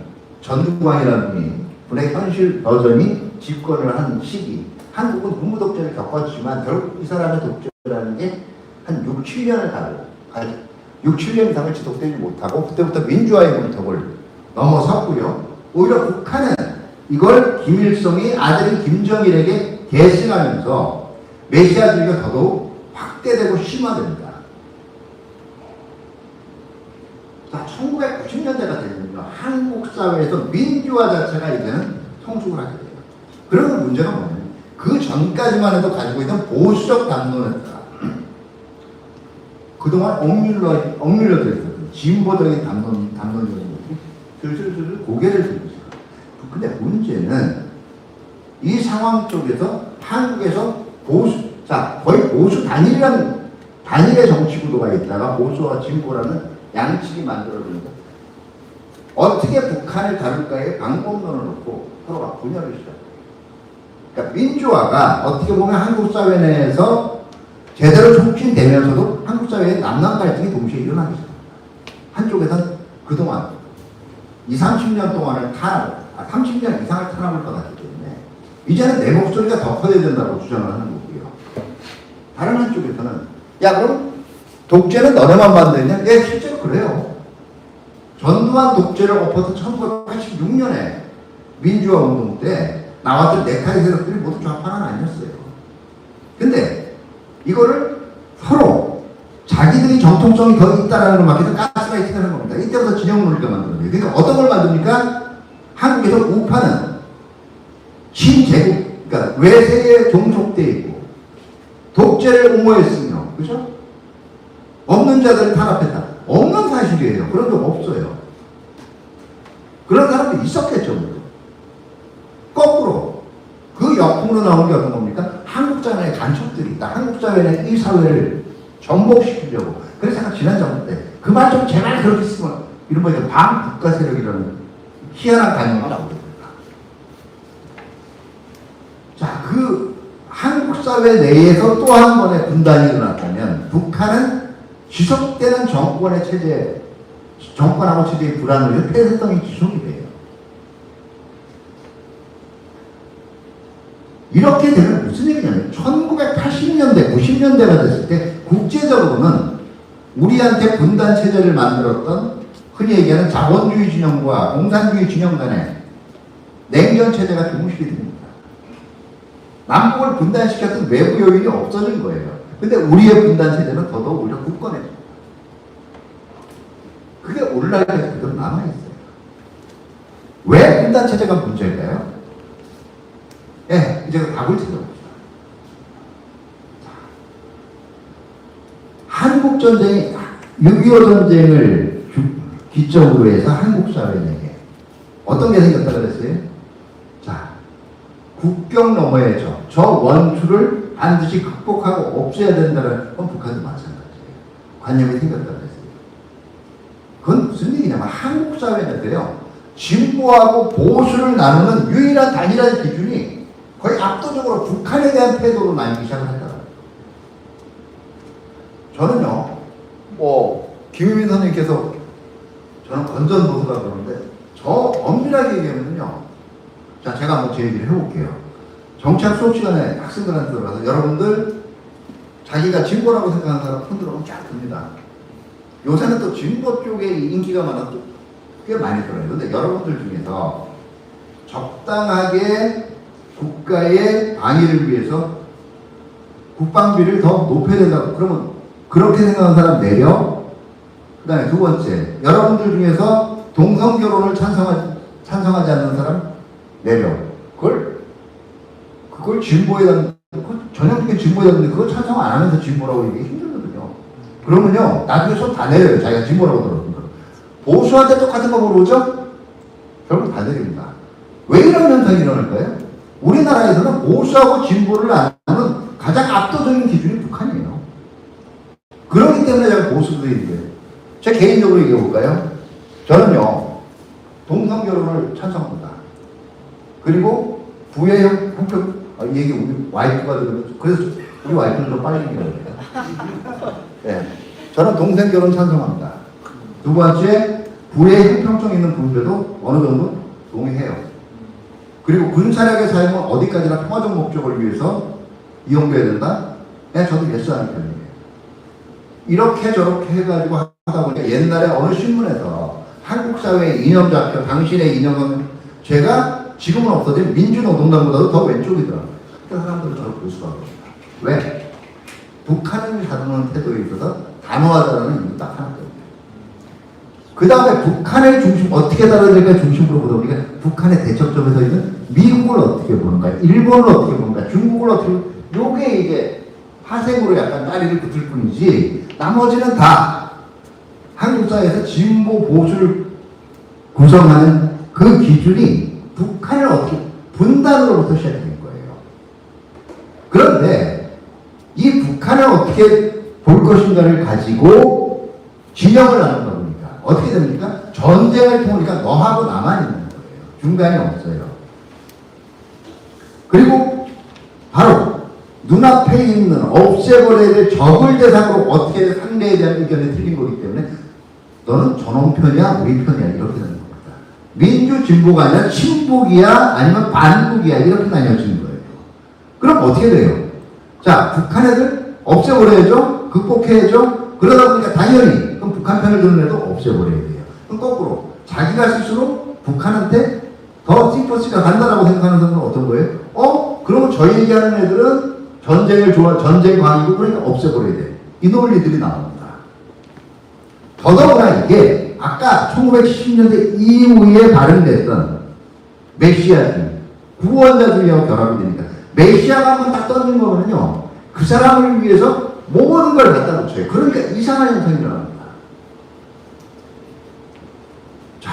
전두광이라는 분의 현실 버전이 집권을 한 시기. 한국은 군부 독재를 겪었지만 결국 이 사람의 독재라는 게 한 6, 7년을 가고 6, 7년 이상을 지속되지 못하고 그때부터 민주화의 문턱을 넘어섰고요. 오히려 북한은 이걸 김일성이 아들인 김정일에게 계승하면서 메시아주의가 더더욱 확대되고 심화됩니다. 자, 1990년대가 되면요. 한국 사회에서 민주화 자체가 이제는 성숙을 하게 돼요. 그러면 문제가 뭐냐면 그 전까지만 해도 가지고 있는 보수적 담론이었다. 그동안 억눌려져 있었던 진보적인 담론적인 것들이 슬슬 고개를 들고 있어요. 근데 문제는 이 상황 속에서 한국에서 거의 보수 단일의 정치 구도가 있다가 보수와 진보라는 양측이 만들어집니다. 어떻게 북한을 다룰까의 방법론을 놓고 서로가 분열을 시작합니다. 그러니까 민주화가 어떻게 보면 한국 사회 내에서 제대로 촉진되면서도 한국 사회에 남남 갈등이 동시에 일어나기 시작합니다. 한쪽에서는 그동안 20, 30년 동안을 30년 이상을 탄압을 받았기 때문에 이제는 내 목소리가 더 커야 된다고 주장을 하는 거고요. 다른 한쪽에서는 그럼 독재는 너네만 만드냐? 실제로 그래요. 전두환 독재를 엎어서 1986년에 민주화 운동 때 나왔던 네카이 세력들이 모두 좌파는 아니었어요. 근데 이거를 서로 자기들이 정통성이 더 있다라는 걸 막해서 가스라이팅을 하는 겁니다. 이때부터 진영 논리가 만들어져요. 그러니까 어떤 걸 만듭니까? 한국에서 우파는 신제국, 그러니까 외세에 종속되어 있고 독재를 옹호했으며, 그죠? 없는 자들을 탄압했다. 없는 사실이에요. 그런 적 없어요. 그런 사람도 있었겠죠. 거꾸로 그 역풍으로 나온 게 어떤 겁니까? 한국 사회의 간첩들이 있다. 한국 사회는 이 사회를 전복시키려고. 그래서 제가 지난 정부 때 그 말 좀 제발 그렇게 쓰면 이런 거 이제 반국가 세력이라는 희한한 단어가 나오거든요. 자, 그 한국 사회 내에서 또 한 번의 분단이 일어났다면 북한은 지속되는 정권하고 체제의 불안으로 폐쇄성이 지속이 돼요. 이렇게 되면 무슨 얘기냐면 1980년대, 90년대가 됐을 때 국제적으로는 우리한테 분단 체제를 만들었던 흔히 얘기하는 자본주의 진영과 공산주의 진영 간의 냉전 체제가 종식이 됩니다. 남북을 분단시켰던 외부 요인이 없어진 거예요. 근데 우리의 분단 체제는 더더욱 오히려 굳건해집니다. 그게 오늘날까지 그대로 남아있어요. 왜 분단 체제가 문제일까요? 이제 답을 찾아봅시다. 한국전쟁이 6.25 전쟁을 기점으로 해서 한국 사회 내에 어떤 게 생겼다 그랬어요? 자, 국경 너머의 저 원수를 반드시 극복하고 없애야 된다는 건 북한도 마찬가지예요. 관념이 생겼다 그랬어요. 그건 무슨 얘기냐면 한국 사회 내에요. 진보하고 보수를 나누는 유일한 단일한 기준이 거의 압도적으로 북한에 대한 태도로 나뉘기 시작을 했다. 저는요, 김유민 선생님께서 저는 건전보수라 그러는데 저 엄밀하게 얘기하면요. 자, 제가 한번 제 얘기를 해볼게요. 정치학 수업 시간에 학생들한테 들어가서 여러분들 자기가 진보라고 생각하는 사람 손 들어보면 쫙 듭니다. 요새는 또 진보 쪽에 인기가 많아서 꽤 많이 들어요. 근데 여러분들 중에서 적당하게 국가의 방위를 위해서 국방비를 더 높여야 된다고 그러면 그렇게 생각하는 사람 내려. 그 다음에 두 번째, 여러분들 중에서 동성결혼을 찬성하지 않는 사람 내려. 그걸 진보에 전형적인 진보에 대한 그거 찬성 안 하면서 진보라고 얘기하기 힘들거든요. 그러면요, 나중에 손 다 내려요. 자기가 진보라고 들었던 거. 보수한테 똑같은 거 물어보죠? 결국 다 내립니다. 왜 이런 현상이 일어날까요? 우리나라에서는 보수하고 진보를 아는 가장 압도적인 기준이 북한이에요. 그렇기 때문에 제가 보수도 얘기해요. 제가 개인적으로 얘기해 볼까요? 저는요, 동성결혼을 찬성합니다. 그리고 부의 형평, 이 얘기 우리 와이프가 들으면, 그래서 우리 와이프는 좀 빨리 얘기해요. 네. 저는 동성결혼 찬성합니다. 두 번째, 부의 형평성 있는 분배도 어느 정도 동의해요. 그리고 군사력의 사용은 어디까지나 평화적 목적을 위해서 이용돼야 된다? 네, 저도 예스하는 편이에요. 이렇게 저렇게 해가지고 하다 보니까 옛날에 어느 신문에서 한국 사회의 이념좌표, 당신의 이념은 제가 지금은 없어진 민주노동당보다도 더 왼쪽이더라고요. 그 사람들은 저를 볼 수가 없습니다. 왜? 북한을 다루는 태도에 있어서 단호하다는 이유 딱 하나 때문에. 그 다음에 북한을 어떻게 다뤄야 될까 중심으로 보다 보니까 북한의 대척점에 서 있는 미국을 어떻게 보는가, 일본을 어떻게 보는가, 중국을 어떻게, 요게 이제 파생으로 약간 다리를 붙을 뿐이지, 나머지는 다 한국 사회에서 진보 보수를 구성하는 그 기준이 북한을 어떻게 분단으로부터 시작된 거예요. 그런데 이 북한을 어떻게 볼 것인가를 가지고 진영을 나눈다 보니까 어떻게 됩니까? 전쟁을 통하니까 너하고 나만 있는 거예요. 중간이 없어요. 그리고 바로 눈앞에 있는 없애버려야 될 적을 대상으로 어떻게 상대에 대한 의견이 틀린 거기 때문에 너는 저놈 편이야 우리 편이야 이렇게 되는 겁니다. 민주 진보가 아니라 친북이야 아니면 반북이야 이렇게 나뉘어지는 거예요. 그럼 어떻게 돼요? 자, 북한 애들 없애버려야죠. 극복해야죠. 그러다 보니까 당연히 그럼 북한 편을 드는 애도 없애버려야 돼요. 그럼 거꾸로 자기가 스스로 북한한테 더 시퍼시가 간다라고 생각하는 사람은 어떤 거예요? 그러면 저 얘기하는 애들은 전쟁을 전쟁 광이고 그러니까 없애버려야 돼. 이 논리들이 나옵니다. 더더구나 이게 아까 1970년대 이후에 발행됐던 메시아주의, 구원자주의하고 결합이 되니까 메시아가 한번 딱 던진 거면요 그 사람을 위해서 모든 걸 갖다 놓쳐요. 그러니까 이상한 현상이 일어납니다. 자,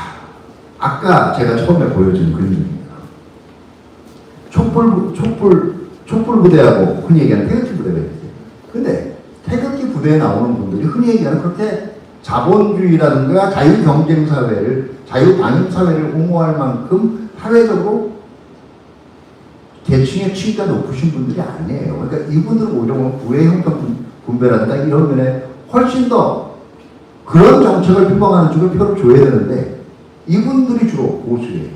아까 제가 처음에 보여준 그림입니다. 촛불 부대하고 흔히 얘기하는 태극기 부대가 있어요. 근데 태극기 부대에 나오는 분들이 흔히 얘기하는 그렇게 자본주의라든가 자유경쟁사회를, 자유방임사회를 옹호할 만큼 사회적으로 계층의 치위가 높으신 분들이 아니에요. 그러니까 이분들은 오히려 부의 형평 분배라든가 이런 면에 훨씬 더 그런 정책을 표방하는 쪽에 표를 줘야 되는데 이분들이 주로 보수예요.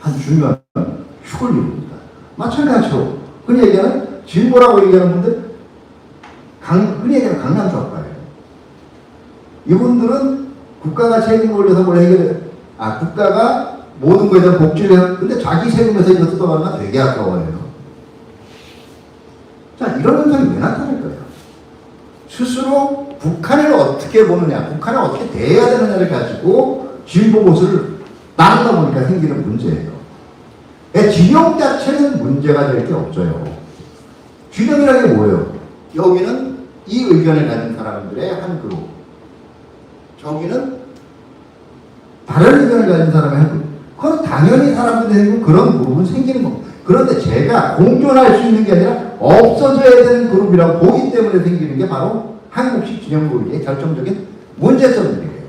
한 중요한 축을 이룹니다. 마찬가지로 흔히 얘기하는 진보라고 얘기하는 분들 흔히 얘기하는 강남 좌파예요. 이분들은 국가가 책임을 올려서 뭘 해결해, 국가가 모든 거에 대한 복지를 해요. 근데 자기 세금에서 이거 뜯어가면 되게 아까워요. 자, 이런 현상이 왜 나타날까요? 스스로 북한을 어떻게 보느냐, 북한을 어떻게 대해야 되느냐를 가지고 진보 보수를 나누다 보니까 생기는 문제예요. 진영 자체는 문제가 될 게 없어요. 진영이라는 게 뭐예요? 여기는 이 의견을 가진 사람들의 한 그룹, 저기는 다른 의견을 가진 사람의 한 그룹. 그건 당연히 사람들이 생기고 그런 그룹은 생기는 겁니다. 그런데 제가 공존할 수 있는 게 아니라 없어져야 되는 그룹이라고 보기 때문에 생기는 게 바로 한국식 진영 논리의 결정적인 문제점들이에요.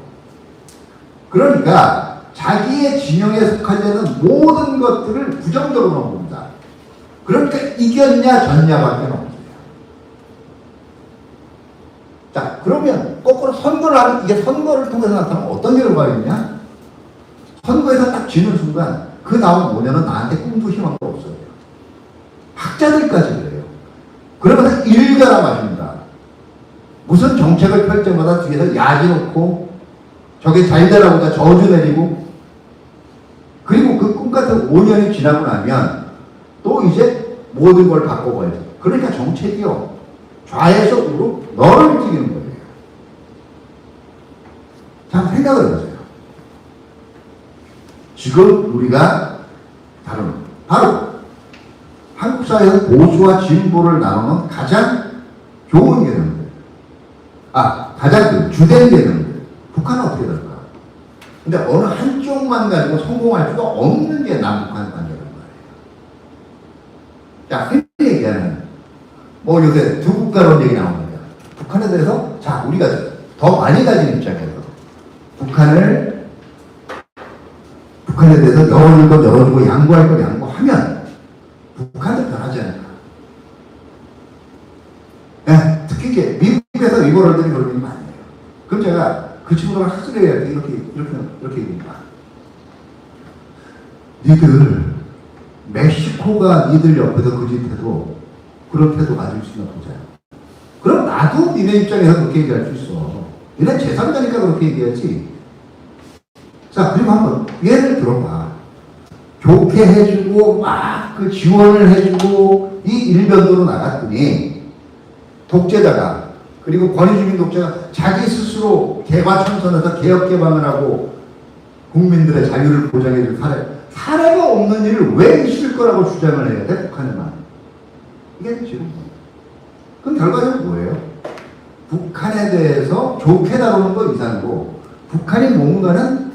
그러니까 자기의 진영에 속하지 않는 모든 것들을 부정적으로 봅니다. 그러니까 이겼냐 졌냐밖에 없어요. 자, 그러면 거꾸로 선거를 하면 이게 선거를 통해서 나타나면 어떤 결과가 있냐? 선거에서 딱 지는 순간 그 다음 5년은 나한테 꿈도 희망도 없어요. 학자들까지 그래요. 그러면서 일가라 마십니다. 무슨 정책을 펼 때마다 뒤에서 야지 놓고 저게 잘 되라고 다 저주 내리고, 그리고 그 꿈 같은 5년이 지나고 나면 또 이제 모든 걸 바꿔봐야죠. 그러니까 정책이요, 좌에서 우로 너를 움직이는 거예요. 자, 생각을 해보세요. 지금 우리가 다루는 바로 한국 사회에서 보수와 진보를 나누는 가장 좋은 개념들, 가장 주된 개념들, 북한은 어떻게 될까? 근데 어느 한쪽만 가지고 성공할 수가 없는 게 남북한 관계란 말이에요. 자, 흔히 얘기하는 뭐 요새 두 국가론 얘기 나옵니다. 북한에 대해서 자, 우리가 더 많이 가진 입장에서 북한에 대해서 열어줄 것 열어주고 양보할 것 양보하면 북한도 변하지 않을까. 네, 특히 이게 미국에서 리버럴들이 그런 일이 많아요. 그럼 제가 그 친구들 학술에 이렇게 얘기합니다. 니들 멕시코가 니들 옆에서 그 짓 해도 그런 태도 가질 수 있나 보자. 그럼 나도 니네 입장에서 그렇게 얘기할 수 있어. 니네 제3자니까 그렇게 얘기하지. 자, 그리고 한번 예를 들어봐. 좋게 해주고 막 그 지원을 해주고 이 일변도로 나갔더니 독재자가, 그리고 권위주민 독재가 자기 스스로 개과천선해서 개혁 개방을 하고 국민들의 자유를 보장해줄 사례가 없는 일을 왜 있을 거라고 주장을 해야 돼? 북한에만. 이게 지금 그럼 결과적으로 뭐예요? 북한에 대해서 좋게 다루는 거 이상이고, 북한이 뭔가는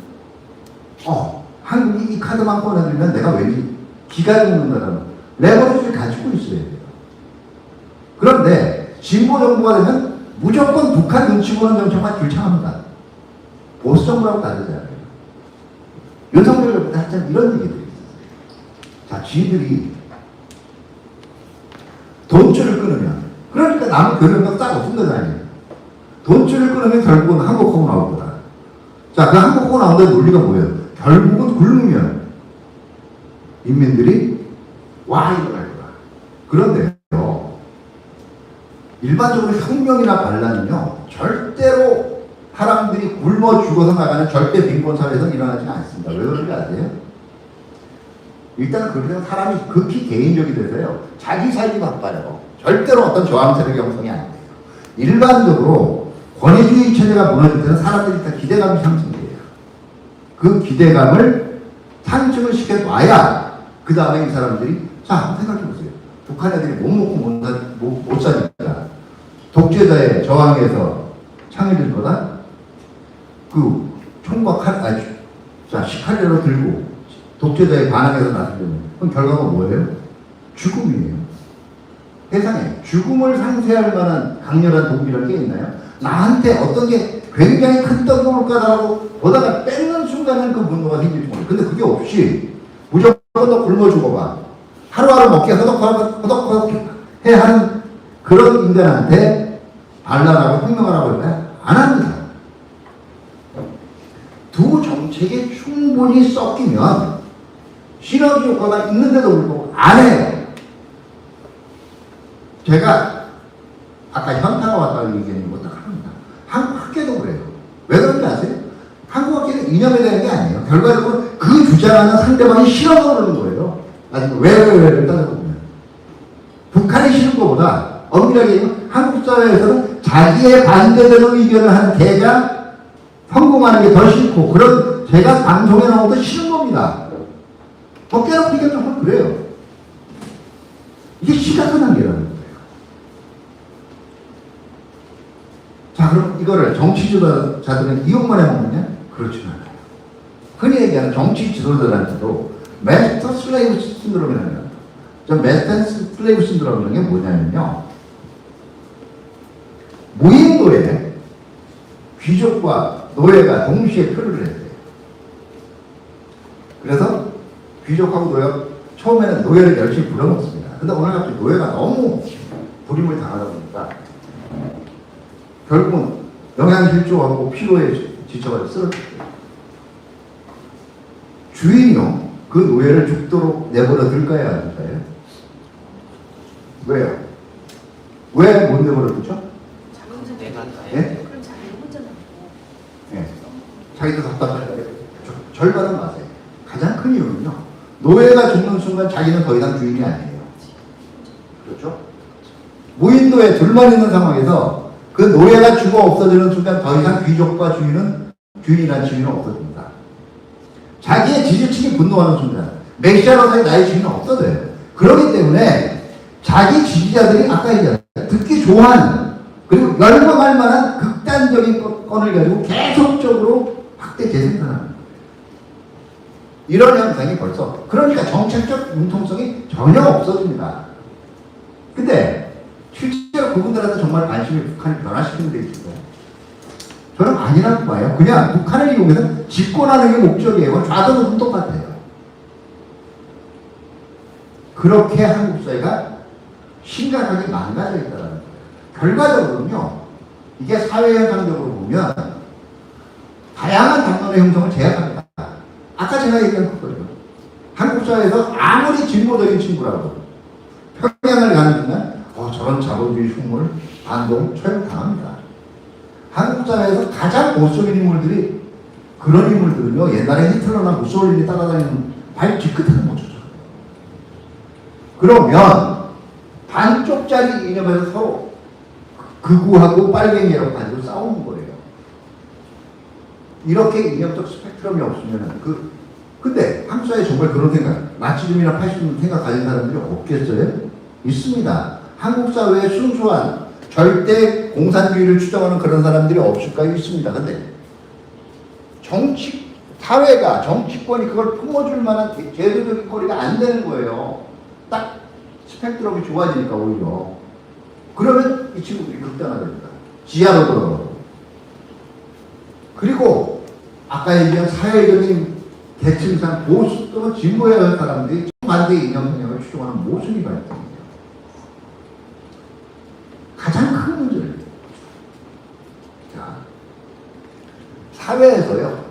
한국이 이 카드만 꺼내들면 내가 왠지 기가 죽는다라는 레버리지를 가지고 있어야 돼요. 그런데 진보 정부가 되면 무조건 북한 눈치 보는 정책만 줄창합니다. 보수 정부라고 다르지 않아요. 윤석열 정부 때 한참 이런 얘기들이 있었어요. 자, 지들이 돈줄을 끊으면, 그러니까 남은 교련도 딱 없은 거아니에요. 돈줄을 끊으면 결국은 한국하고 나올 거다. 자, 그 한국하고 나온다는 논리가 뭐예요? 결국은 굶으면 인민들이 와 일어날 거다. 그런데요, 일반적으로 혁명이나 반란은요, 절대로 사람들이 굶어 죽어서 나가는 절대 빈곤 사회에서 일어나지 않습니다. 왜 그런지 아세요? 일단 그렇게 되면 사람이 극히 개인적이 돼서요, 자기 살기 바빠요. 절대로 어떤 저항 세력이 형성이 안 돼요. 일반적으로 권위주의 체제가 무너질 때는 사람들이 다 기대감이 상승돼요. 그 기대감을 상승을 시켜놔야 그 다음에 이 사람들이, 자, 한번 생각해보세요. 북한 애들이 못 먹고 못 사니까 독재자의 저항에서 창의될 거다? 그 총과 시칼레로 들고 독재자의 반항에서 나서려면 그럼 결과가 뭐예요? 죽음이에요. 세상에 죽음을 상쇄할 만한 강렬한 동기랄 게 있나요? 나한테 어떤 게 굉장히 큰 떡이 올 거다라고 보다가 뺏는 순간은 그 분노가 생길지 모르겠어요. 근데 그게 없이 무조건 너 굶어 죽어봐. 하루하루 먹기 허덕허덕 해야 하는 그런 인간한테 반란하고 혁명하라고 하면 안 합니다. 두 정책이 충분히 섞이면 시너지 효과가 있는데도 불구하고 안 해요. 제가 아까 현타가 왔다고 얘기하는 것도 합니다. 한국 학계도 그래요. 왜 그런지 아세요? 한국 학계는 이념에 대한 게 아니에요. 결과적으로 그 주장하는 상대방이 싫어서 그러는 거예요. 아직 왜를 따져보면. 북한이 싫은 것보다 엄밀하게 얘기하면 한국 사회에서는 자기의 반대되는 의견을 하는 개가 성공하는 게 더 싫고, 그런 제가 방송에 나오는 것도 싫은 겁니다. 깨닫고 얘기하면 정말 그래요. 이게 심각한 한계라는 거예요. 자, 그럼 이거를 정치 지도자들은 이용만 해먹느냐? 그렇지 않아요. 흔히 얘기하는 정치 지도자들한테도 마스터 슬레이브 신드롬이라는 거예요. 저 마스터 슬레이브 신드롬이라는 게 뭐냐면요, 무인도에 귀족과 노예가 동시에 표류를 했대요. 그래서 귀족하고 노예가 처음에는 노예를 열심히 부려먹습니다. 근데 오늘 갑자기 노예가 너무 불임을 당하다 보니까 결국은 영양실조하고 피로에 지쳐가지고 쓰러졌어요. 주인이요 그 노예를 죽도록 내버려 둘까요? 안 둘까요? 왜요? 왜 못 내버려 두죠? 예? 그럼 자기 혼자 남고. 예. 자기도 답답하니까 절반은 맞아요. 가장 큰 이유는요. 노예가 죽는 순간 자기는 더 이상 주인이 아니에요. 그렇죠? 무인도에 둘만 있는 상황에서 그 노예가 죽어 없어지는 순간 더 이상 귀족과 주인이란 주인은 없어집니다. 자기의 지지층이 분노하는 순간 메시아로서의 나의 주인은 없어져요. 그렇기 때문에 자기 지지자들이 아까 얘기했잖아요. 듣기 좋아하는 그리고 열광할 만한 극단적인 건을 가지고 계속적으로 확대 재생산하는 거예요. 이런 현상이 벌써 그러니까 정책적 융통성이 전혀 없어집니다. 근데 실제로 그분들한테 정말 관심을 북한이 변화시키는 데 있어요. 저는 아니라고 봐요. 그냥 북한을 이용해서 집권하는 게 목적이에요. 좌도는 똑같아요. 그렇게 한국 사회가 심각하게 망가져 있다는 거예요. 결과적으로는요, 이게 사회 현상적으로 보면 다양한 당론의 형성을 제약합니다. 아까 제가 얘기한 거죠. 한국 사회에서 아무리 진보적인 친구라도 평양을 가는 순간 저런 자본주의 흉물 반동 처형당합니다. 한국 사회에서 가장 보수적인 인물들이 그런 인물들은요, 옛날에 히틀러나 무솔리니 따라다니는 발 뒤끝에는 못 쫓아요. 그러면 반쪽짜리 이념에서 서로 극우하고 빨갱이라고 가지고 싸우는 거예요. 이렇게 이념적 스펙트럼이 없으면 근데 한국 사회에 정말 그런 생각, 나치즘이나 파시즘 생각 가진 사람들이 없겠어요? 있습니다. 한국 사회에 순수한 절대 공산주의를 추정하는 그런 사람들이 없을까요? 있습니다. 근데 사회가, 정치권이 그걸 품어줄 만한 제도적인 거리가 안 되는 거예요. 딱 스펙트럼이 좋아지니까 오히려. 그러면 이 친구들이 극단화됩니다. 지하로 들어가고. 그리고 아까 얘기한 사회적인 계층상 보수 또는 진보에 할 사람들이 정반대의 이념 성향을 추종하는 모순이 발생해요. 가장 큰 문제를. 자, 사회에서요,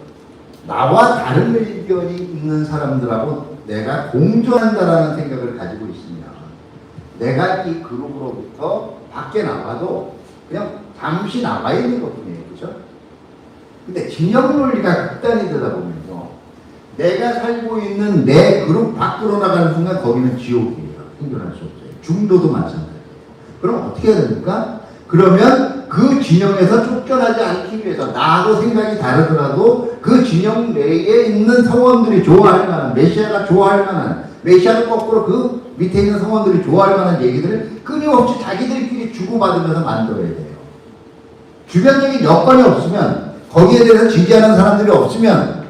나와 다른 의견이 있는 사람들하고 내가 공존한다라는 생각을 가지고 있으면 내가 이 그룹으로부터 밖에 나가도 그냥 잠시 나가 있는 것 뿐이에요. 그렇죠? 근데 진영 논리가 극단이 되다 보면요, 내가 살고 있는 내 그룹 밖으로 나가는 순간 거기는 지옥이에요. 생존할 수 없어요. 중도도 마찬가지예요. 그럼 어떻게 해야 됩니까? 그러면 그 진영에서 쫓겨나지 않기 위해서 나하고 생각이 다르더라도 그 진영 내에 있는 성원들이 좋아할 만한, 메시아가 좋아할 만한, 메시아를 거꾸로 그 밑에 있는 성원들이 좋아할 만한 얘기들을 끊임없이 자기들끼리 주고받으면서 만들어야 돼요. 주변적인 여건이 없으면, 거기에 대해서 지지하는 사람들이 없으면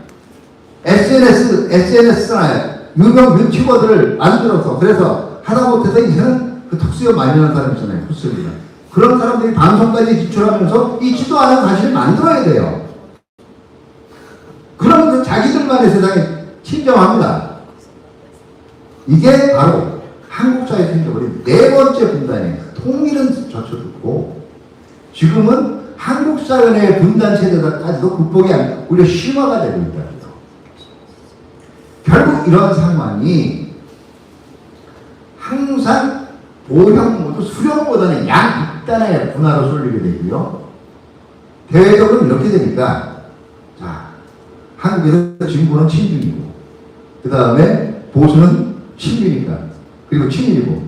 SNS나 유명 유튜버들을 만들어서, 그래서 하다못해서 이제는 그 특수요 많이 하는 사람 있잖아요. 코스입니다. 그런 사람들이 방송까지 지출하면서 잊지도 않은 사실을 만들어야 돼요. 그러면서 자기들만의 세상에 침정합니다. 이게 바로 한국 사회에 생겨버린 네 번째 분단이에요. 통일은 젖혀두고 지금은 한국 사회 내 분단 체제까지도 극복이 아니라 오히려 심화가 되고 있다는 거죠. 결국 이런 상황이 항상 보형 모두 수령보다는 양극단의 분화로 쏠리게 되고요. 대외적으로 이렇게 되니까, 자, 한국에서 진보는 친중이고, 그 다음에 보수는 친미니까, 그리고 친일이고,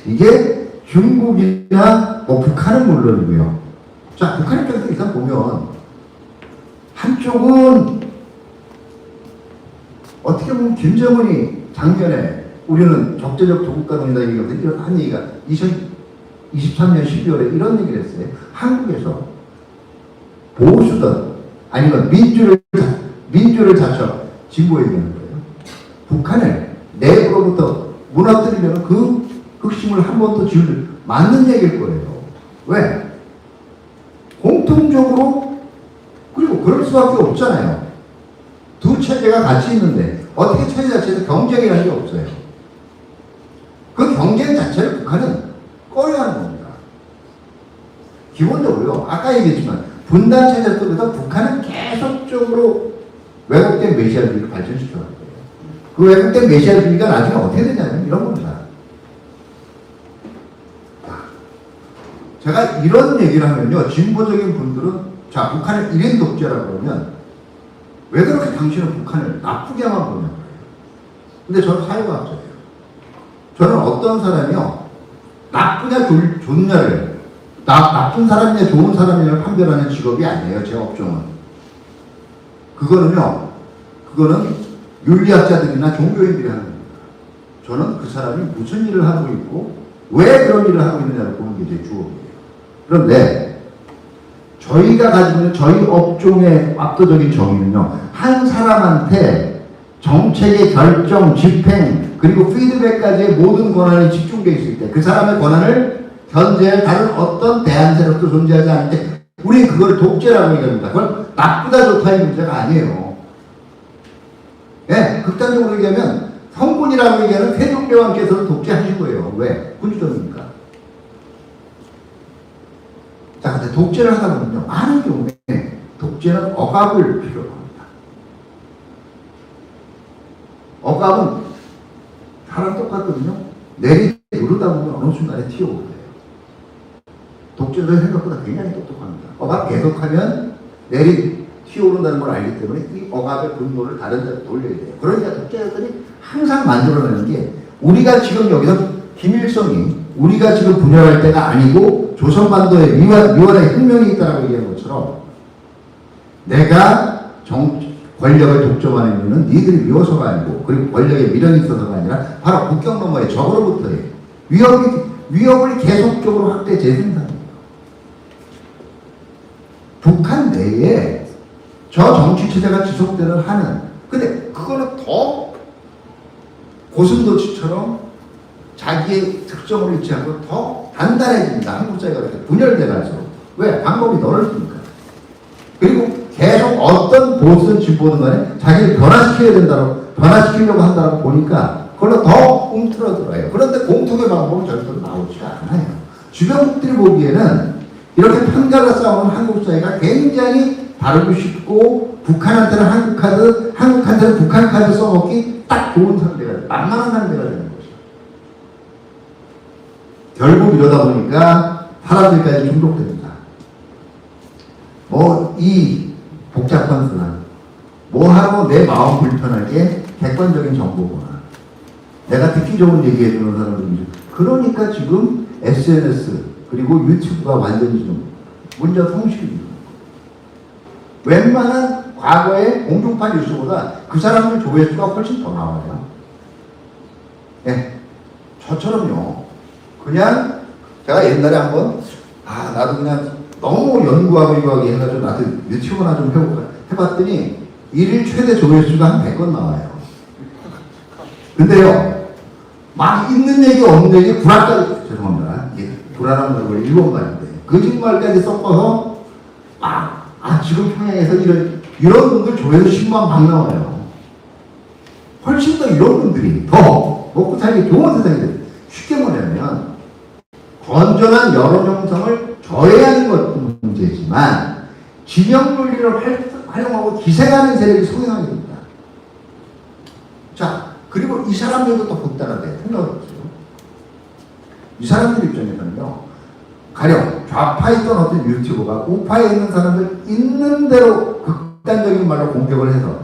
이게 중국이나 북한은 물론이고요. 자, 북한 입장에서 일단 보면, 한쪽은 어떻게 보면 김정은이 작년에 우리는 적재적 조국가론이다 얘기하거든요. 이런 한 얘기가 2023년 12월에 이런 얘기를 했어요. 한국에서 보수든 아니면 민주를 자처 진보 얘기하는 거예요. 북한을 내부로부터 무너뜨리려는 그 흑심을 한 번 더 지을 맞는 얘기일 거예요. 왜? 공통적으로, 그리고 그럴 수밖에 없잖아요. 두 체제가 같이 있는데 어떻게 체제 자체에서 경쟁이라는 게 없어요. 그 경쟁 자체를 북한은 꺼려하는 겁니다. 기본적으로요, 아까 얘기했지만 분단 체제 속에서 북한은 계속적으로 왜곡된 메시아주의를 발전시켜야 돼요. 그 왜곡된 메시아주의가 나중에 어떻게 되냐면 이런 겁니다. 제가 이런 얘기를 하면요, 진보적인 분들은 자, 북한을 일인 독재라고 그러면 왜 그렇게 당신은 북한을 나쁘게만 보냐고 그래요. 근데 저는 사회과학자예요. 저는 어떤 사람이요, 나쁘냐 좋냐를, 나쁜 사람이냐 좋은 사람이냐 판별하는 직업이 아니에요, 제 업종은. 그거는 윤리학자들이나 종교인들이 하는 겁니다. 저는 그 사람이 무슨 일을 하고 있고 왜 그런 일을 하고 있느냐를 보는 게 제 주업이에요. 그런데 저희가 가지고 있는 저희 업종의 압도적인 정의는요, 한 사람한테 정책의 결정, 집행, 그리고 피드백까지의 모든 권한이 집중되어 있을 때 그 사람의 권한을 견제할 다른 어떤 대안 세력도 존재하지 않을 때 우리는 그걸 독재라고 얘기합니다. 그건 나쁘다 좋다의 문제가 아니에요. 예, 극단적으로 얘기하면 성군이라고 얘기하는 세종대왕께서는 독재하신 거예요. 왜? 군주정이니까. 자, 근데 독재를 하다 보면요, 많은 경우에 독재는 억압을 필요로 합니다. 억압은 사람 똑같거든요. 내리 누르다 보면 어느 순간에 튀어오르요. 독재는 생각보다 굉장히 똑똑합니다. 억압 계속하면 내리 튀어오른다는 걸 알기 때문에 이 억압의 분노를 다른 데로 돌려야 돼요. 그러니까 독재자들이 항상 만들어내는 게, 우리가 지금 여기서 김일성이 우리가 지금 분열할 때가 아니고 조선반도에 미완의 혁명이 있다고 얘기한 것처럼, 내가 권력을 독점하는 이유는 니들이 미워서가 아니고, 그리고 권력에 미련이 있어서가 아니라 바로 국경 너머의 적으로부터의 위협을 계속적으로 확대 재생산합니다. 북한 내에 저 정치체제가 지속되는 한은, 근데 그거는 더 고슴도치처럼 자기의 특성을 잃지 않고 더 단단해집니다. 한국 사회가 그렇게 분열돼가지고. 왜? 방법이 넓으니까. 그리고 계속 어떤 보수든 진보든 간에 자기를 변화시키려고 한다고 보니까 그걸로 더 움츠러들어요. 그런데 공통의 방법은 절대로 나오지가 않아요. 주변국들이 보기에는 이렇게 편가가 싸우는 한국 사회가 굉장히 다루기 쉽고, 북한한테는 한국 카드, 한국한테는 북한 카드 써먹기 딱 좋은 상대가 돼요. 만만한 상대가 되는 거죠. 결국 이러다 보니까 사람들까지 중독됩니다. 이 복잡한 순환, 뭐하고 내 마음 불편하게 객관적인 정보구나. 내가 듣기 좋은 얘기해주는 사람들이죠. 그러니까 지금 SNS 그리고 유튜브가 완전히 좀 문제 성실입니다. 웬만한 과거의 공중파 뉴스보다 그 사람들 조회수가 훨씬 더 나와요. 예, 저처럼요. 그냥 제가 옛날에 한번 나도 그냥 너무 연구하고 이거 해가지고 나도 유튜브나 좀 해봤더니 일일 최대 조회수가 한 100건 나와요. 근데요, 막 있는 얘기 없는 얘기 불안까지, 죄송합니다. 불안한 걸 일본말인데 거짓말까지 섞어서 지금 평양에서 이런 분들 조회수 10만 막 나와요. 훨씬 더 이런 분들이 더 먹고 살기 좋은 세상이 돼요. 쉽게 말하면 건전한 여론 형성을 저해하는 것도 문제지만 진영 논리를 활용하고 기생하는 세력이 성행하게 됩니다. 자, 그리고 이 사람들도 또 복잡한데 생각해보세요. 이 사람들 입장에서는요, 가령 좌파에 있던 어떤 유튜버가 우파에 있는 사람들 있는 대로 극단적인 말로 공격을 해서,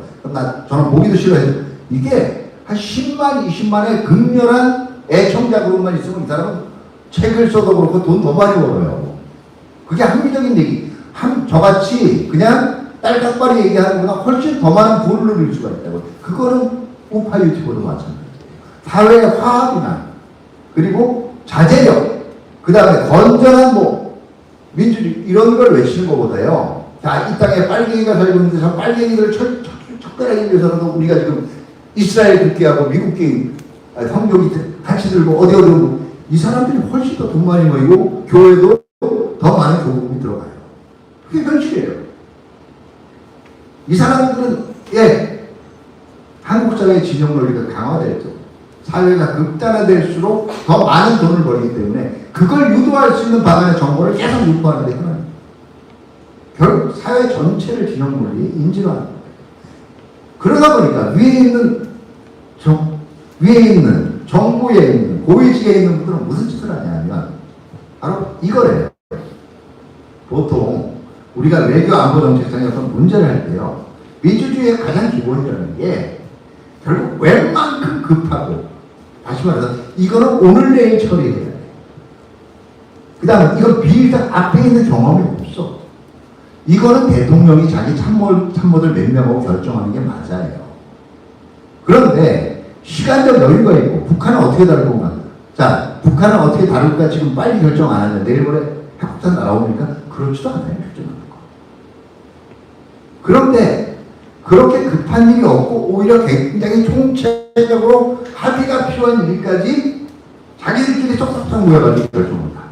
저는 보기도 싫어해요. 이게 한 10만, 20만의 극렬한 애청자 그룹만 있으면 이 사람은 책을 써도 그렇고 돈 더 많이 벌어요. 그게 합리적인 얘기. 저같이 그냥 딸깍발이 얘기하는 것보다 훨씬 더 많은 부를 누릴 수가 있다고. 그거는 우파 유튜버도 마찬가지예요. 사회의 화합이나, 그리고 자제력, 그 다음에 건전한 민주주의, 이런 걸 외치는 것보다요. 자, 이 땅에 빨갱이가 살고 있는데 저 빨갱이들을 척결하기 위해서라도 우리가 지금 이스라엘 국기하고 미국기 성경이 같이 들고 어디 이 사람들이 훨씬 더 돈 많이 모이고 교회도 더 많은 교금이 들어가요. 그게 현실이에요. 이 사람들은 한국 사회의 진영 논리가 강화되죠. 사회가 극단화될수록 더 많은 돈을 벌기 때문에 그걸 유도할 수 있는 방안의 정보를 계속 유포하는 데 현안입니다. 결국 사회 전체를 진영 논리에 인지하는 거예요. 그러다 보니까 위에 있는 정부에 있는 고위직에 있는 분들은 무슨 짓을 하냐면 바로 이거래요. 보통 우리가 외교 안보 정책상에 어떤 문제를 할 때요, 민주주의의 가장 기본이라는 게 결국 웬만큼 급하고, 다시 말해서 이거는 오늘 내일 처리해야 돼. 그 다음에 이거 비일당 앞에 있는 경험이 없어. 이거는 대통령이 자기 참모들 몇 명하고 결정하는 게 맞아요. 그런데 시간적 여유가 있고, 북한은 어떻게 다룰 건가? 자, 북한은 어떻게 다룰까 지금 빨리 결정 안 하냐. 내일 모레 핵폭탄 날아오니까 그렇지도 않아요. 결정하는 거. 그런데 그렇게 급한 일이 없고 오히려 굉장히 총체적으로 합의가 필요한 일까지 자기들끼리 쏙쏙쏙 모여가지고 결정한다.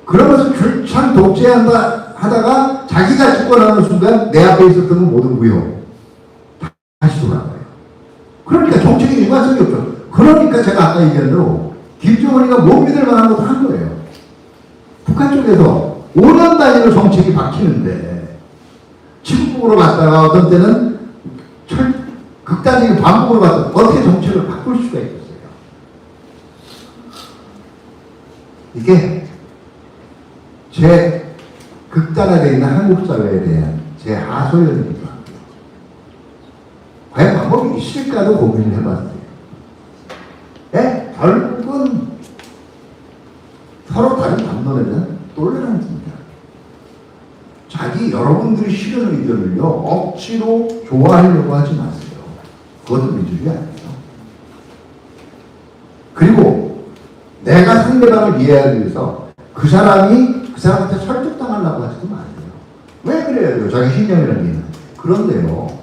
그러면서 줄창 독재한다 하다가 자기가 집권하는 순간 내 앞에 있었던 건 모두 무효. 다시 돌아가요. 그러니까 정책에 일관성이 없죠. 그러니까 제가 아까 얘기한 대로 김정은이가 못 믿을 만한 것도 한 거예요. 북한 쪽에서 5년 단위로 정책이 바뀌는데 친북으로 갔다가 어떤 때는 극단적인 반북으로 갔다가 어떻게 정책을 바꿀 수가 있겠어요. 이게 제 극단화되어 있는 한국 사회에 대한 제 하소연입니다. 과연 방법이 있을까도 고민을 해봤어요. 네? 결국은 서로 다른 담론에 대한 똘레란스입니다. 여러분들이 실현 의견을요 억지로 좋아하려고 하지 마세요. 그것도 민주주의 아니에요. 그리고 내가 상대방을 이해하기 위해서 그 사람한테 설득당하려고 하지도 마세요. 왜 그래야 돼요? 자기 신념이라는 게. 그런데요,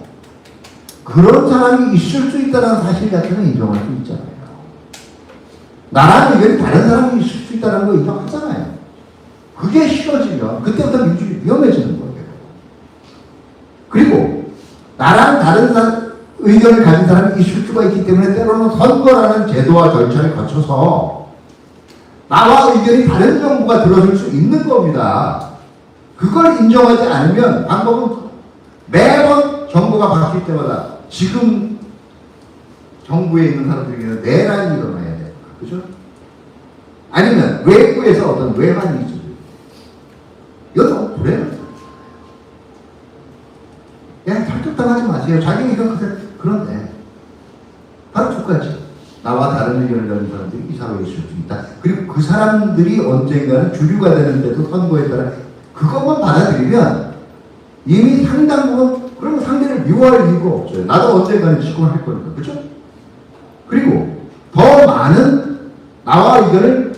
그런 사람이 있을 수 있다는 사실 자체는 인정할 수 있잖아요. 나랑 의견이 다른 사람이 있을 수 있다는 거 인정하잖아요. 그게 싫어지면 그때부터 민주주의 위험해지는 거예요. 그리고 나랑 다른 의견을 가진 사람이 있을 수가 있기 때문에 때로는 선거라는 제도와 절차를 거쳐서 나와 의견이 다른 정부가 들어줄 수 있는 겁니다. 그걸 인정하지 않으면 방법은 매번 정부가 바뀔 때마다 지금 정부에 있는 사람들에게는 내란이 일어나야 돼요. 그죠? 아니면 외부에서 어떤 외환이 있어요. 이건 너무 불행해요. 그냥 설득당하지 마세요. 자기 의견 그런데 바로 두 가지. 나와 다른 의견을 가진 사람들이 이 사회에 있을 수 있다. 그리고 그 사람들이 언젠가는 주류가 되는데도 선거에 따라 그것만 받아들이면 이미 상당 부분 그러면 상대를 미워할 이유가 없어요. 나도 언젠가는 집권할 거니까. 그렇죠? 그리고 더 많은 나와 의견을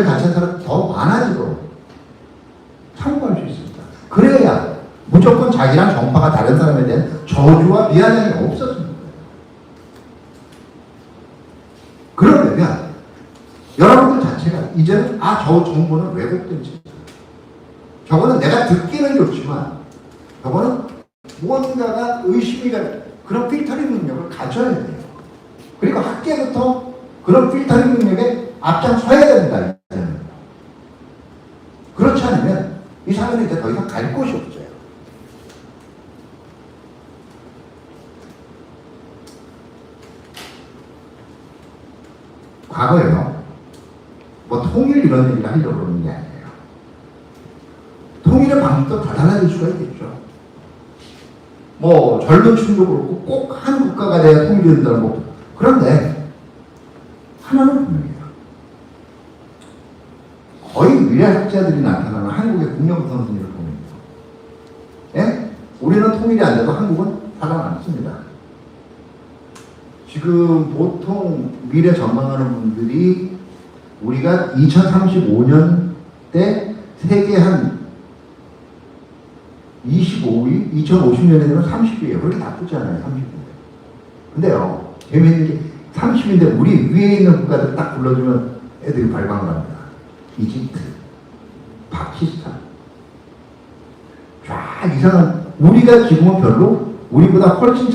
같이 한 사람이 더 많아지도록 참고할 수 있습니다. 그래야 무조건 자기랑 정파가 다른 사람에 대한 저주와 미안함이 없어지는 거예요. 그러려면 여러분들 자체가 이제는 저 정보는 왜곡된 짓이야. 저거는 내가 듣기는 좋지만 저거는 무언가가 의심이 가는 그런 필터링 능력을 가져야 돼요. 그리고 학계부터 그런 필터링 능력에 앞장서야 됩니다. 이제는. 그렇지 않으면 이 사회는 이제 더 이상 갈 곳이 없어요. 과거에요, 뭐 통일 이런 얘기를 하려고 그러는 게 아니에요. 통일의 방식도 다 달라질 수가 있겠죠. 뭐 젊은층도 그렇고 꼭 한 국가가 돼야 통일이 된다는 거. 그런데 하나는 분명해요. 거의 위례학자들이 나타나는 한국의 국력선언을 보면 예? 우리는 통일이 안 돼도 한국은 살아남습니다. 지금 보통 미래 전망하는 분들이 우리가 2035년 때 세계 한 25위, 2050년에 되면 30위예요. 그렇게 나쁘지 않아요, 30위인데. 근데요, 재미있는 게 30인데 우리 위에 있는 국가들 딱 불러주면 애들이 발광을 합니다. 이집트, 파키스탄. 쫙 이상한, 우리가 지금은 우리보다 훨씬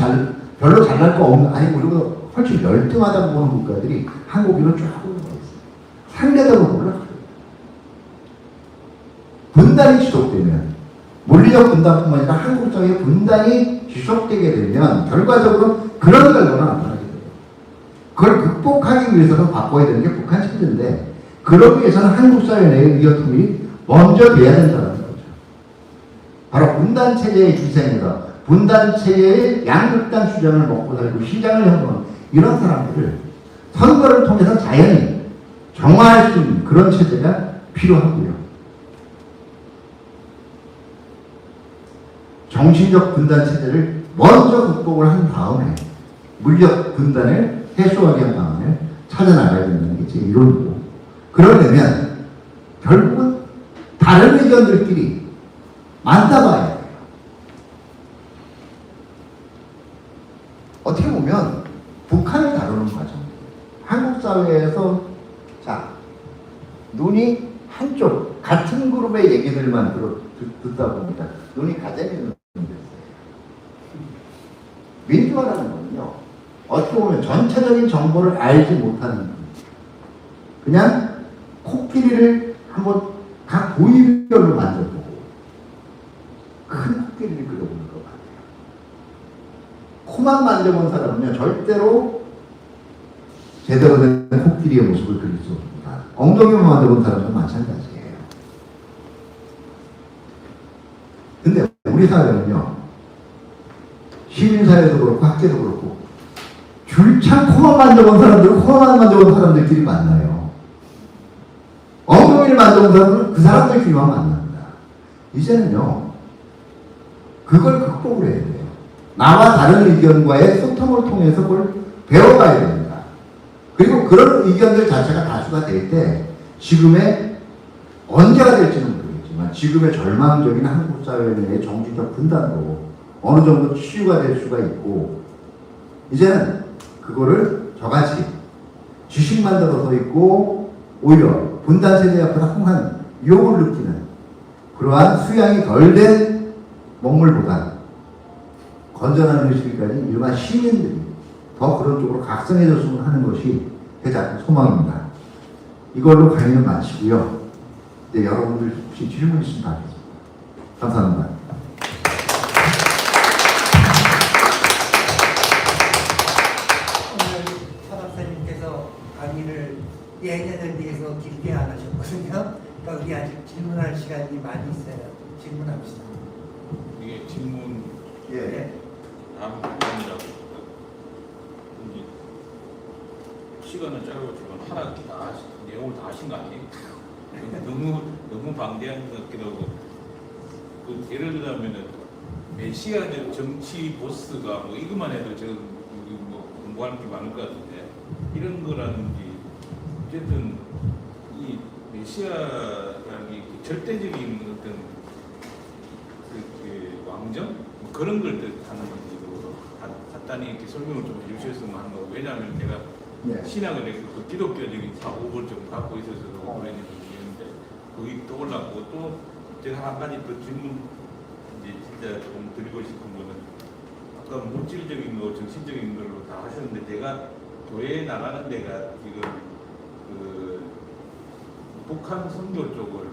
별로 잘날 거 없는, 아니 우리보다 훨씬 열등하다고 보는 국가들이 한국 위로 쫙 올라가 있어요. 상대적으로 올라가요. 분단이 지속되면 물리적 분단뿐만 아니라 한국적인 분단이 지속되게 되면 결과적으로 그런 결과는 안 나게 돼요. 그걸 극복하기 위해서는 바꿔야 되는 게 북한 체제인데 그러기 위해서는 한국 사회 내의 의견 통일이 먼저 돼야 된다는 거죠. 바로 분단 체제의 기생에서 분단 체제의 양극단 주장을 먹고 살고 시장을 형성하는 이런 사람들을 선거를 통해서 자연히 정화할 수 있는 그런 체제가 필요하고요. 정신적 분단 체제를 먼저 극복을 한 다음에 물리적 분단을 해소하게 한 다음에 찾아나가야 된다는 게 제 이론이고, 그러려면 결국은 다른 의견들끼리 만나봐야 돼요. 어떻게 보면 북한을 다루는 과정, 한국 사회에서 자 눈이 한쪽 같은 그룹의 얘기들만 듣다 보니까 눈이 가재미는 민주화라는 거는요, 어떻게 보면 전체적인 정보를 알지 못하는, 그냥 코끼리를 한번 각 부위별로 만져보고 큰 코끼리를 그려보는 것 같아요. 코만 만져본 사람은요 절대로 제대로 된 코끼리의 모습을 그릴 수 없습니다. 엉덩이만 만져본 사람은 마찬가지예요. 근데 우리 사회는요, 시민사회도 그렇고 학계도 그렇고 줄창 코만 만져본 사람들은 코만 만져본 사람들끼리 만나요. 엉덩이를 만져본 사람들은 그 사람들끼리만 만납니다. 이제는요 그걸 극복을 해야 돼요. 나와 다른 의견과의 소통을 통해서 그걸 배워가야 됩니다. 그리고 그런 의견들 자체가 다수가 될 때 지금의 언제가 될지는 모르겠지만 지금의 절망적인 한국 사회 내의 정치적 분단도 어느 정도 치유가 될 수가 있고, 이제는 그거를 저같이 지식만 들어서 있고 오히려 분단 세대 앞에서 항상 유혹을 느끼는 그러한 수양이 덜 된 먹물보다 건전한 의식까지 일반 시민들이 더 그런 쪽으로 각성해졌으면 하는 것이 제 작은 소망입니다. 이걸로 강의는 마치고요. 네, 여러분들 혹시 질문 있으면 하겠습니다. 감사합니다. 오늘 서 박사님께서 강의를 예년에 비해서 길게 안 하셨거든요. 그러니까 우리 아직 질문할 시간이 많이 있어요. 질문합시다. 이게 질문 네. 다음 질문이라고 이제 시간은 짧아지만 하나 다 내용을 다 하신 거 아니에요? 너무 방대한 것 같기도 하고, 그 예를 들자면은 메시아적 정치 보스가 뭐 이것만 해도 지금 뭐 공부할 게 많을 것 같은데, 이런 거라든지 어쨌든 이 메시아라는 게 절대적인 어떤 그 왕정 그런 걸 뜻하는 건지로 간단히 이렇게 설명을 좀 해주셨으면 하는 거고, 왜냐하면 제가 네. 신앙을 그 기독교적인 사고를 좀 갖고 있어서도 그런지 모르겠는데 그게 떠올랐고, 또 제가 한 가지 또 질문 이제 진짜 좀 드리고 싶은 거는, 아까 물질적인 거, 정신적인 걸로 다 하셨는데 제가 교회에 나가는 데가 지금 그 북한 선교 쪽을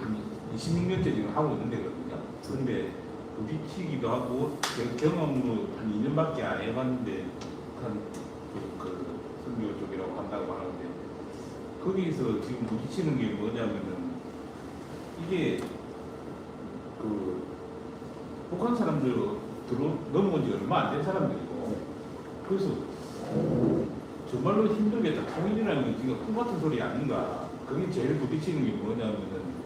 한 26년째 지금 하고 있는 데거든요. 근데 부딪히기도 하고 경험으로 한 2년밖에 안 해봤는데 북한 그 선교 쪽이라고 한다고 하는데, 거기서 지금 부딪히는 게 뭐냐면은 이게 그 북한 사람들 넘어온 지 얼마 안 된 사람들이고, 그래서 정말로 힘들겠다, 통일이라는 게 지금 꿈 같은 소리 아닌가. 그게 제일 부딪히는 게 뭐냐면은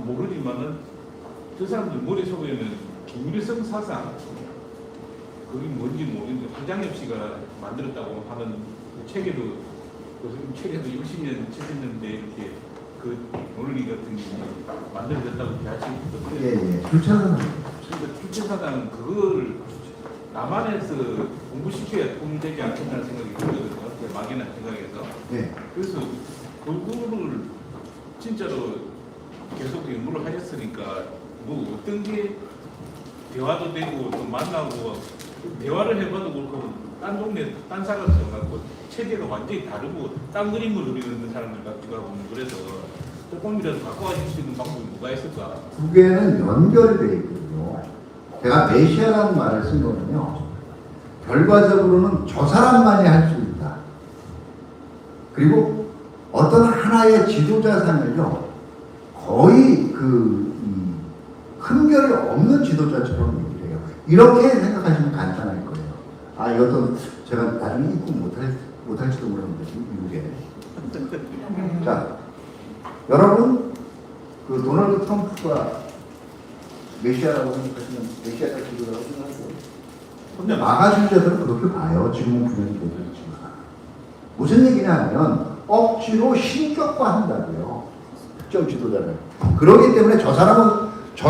모르지만은 저 사람들 머릿속에는 김일성 사상, 그게 뭔지 모르겠는데 황장엽 씨가 만들었다고 하는 그 책에도, 그 책에도 60년, 70년대 이렇게 그 논리 같은 게 만들어졌다고 이렇게 하시거든요. 예. 불편한. 그러니까 출제사상 그걸 남한에서 공부시켜야 통일되지 않겠다는 생각이 들거든요. 막연한 생각에서. 예. 그래서 그거를 진짜로 계속 연구를 하셨으니까 뭐 어떤 게 대화도 되고 또 만나고, 대화를 해봐도 그렇고 딴 동네 딴 사람들 같고 체제가 완전히 다르고 딴 그림을 그리는 사람들 같기도 하고, 그래서 조금이라도 바꿔줄 수 있는 방법이 뭐가 있을까? 두 개는 연결이 되어 있거든요. 제가 메시아라는 말을 쓴 거는요. 결과적으로는 저 사람만이 할 수 있다. 그리고 어떤 하나의 지도자상을요. 거의 흠결이 없는 지도자처럼 얘기를 해요. 이렇게 생각하시면 간단할 거예요. 아, 이것도 제가 나중에 입국 못할지도 모르는데, 미국에. 자, 여러분, 그 도널드 트럼프가 메시아라고 생각하시면 메시아가 지도자라고 생각하고, 근데 마가주의자들은 그렇게 봐요. 지금은 분명히 모르겠지만. 무슨 얘기냐 하면, 억지로 신격화한다고요. 특정 지도자를. 그렇기 때문에 저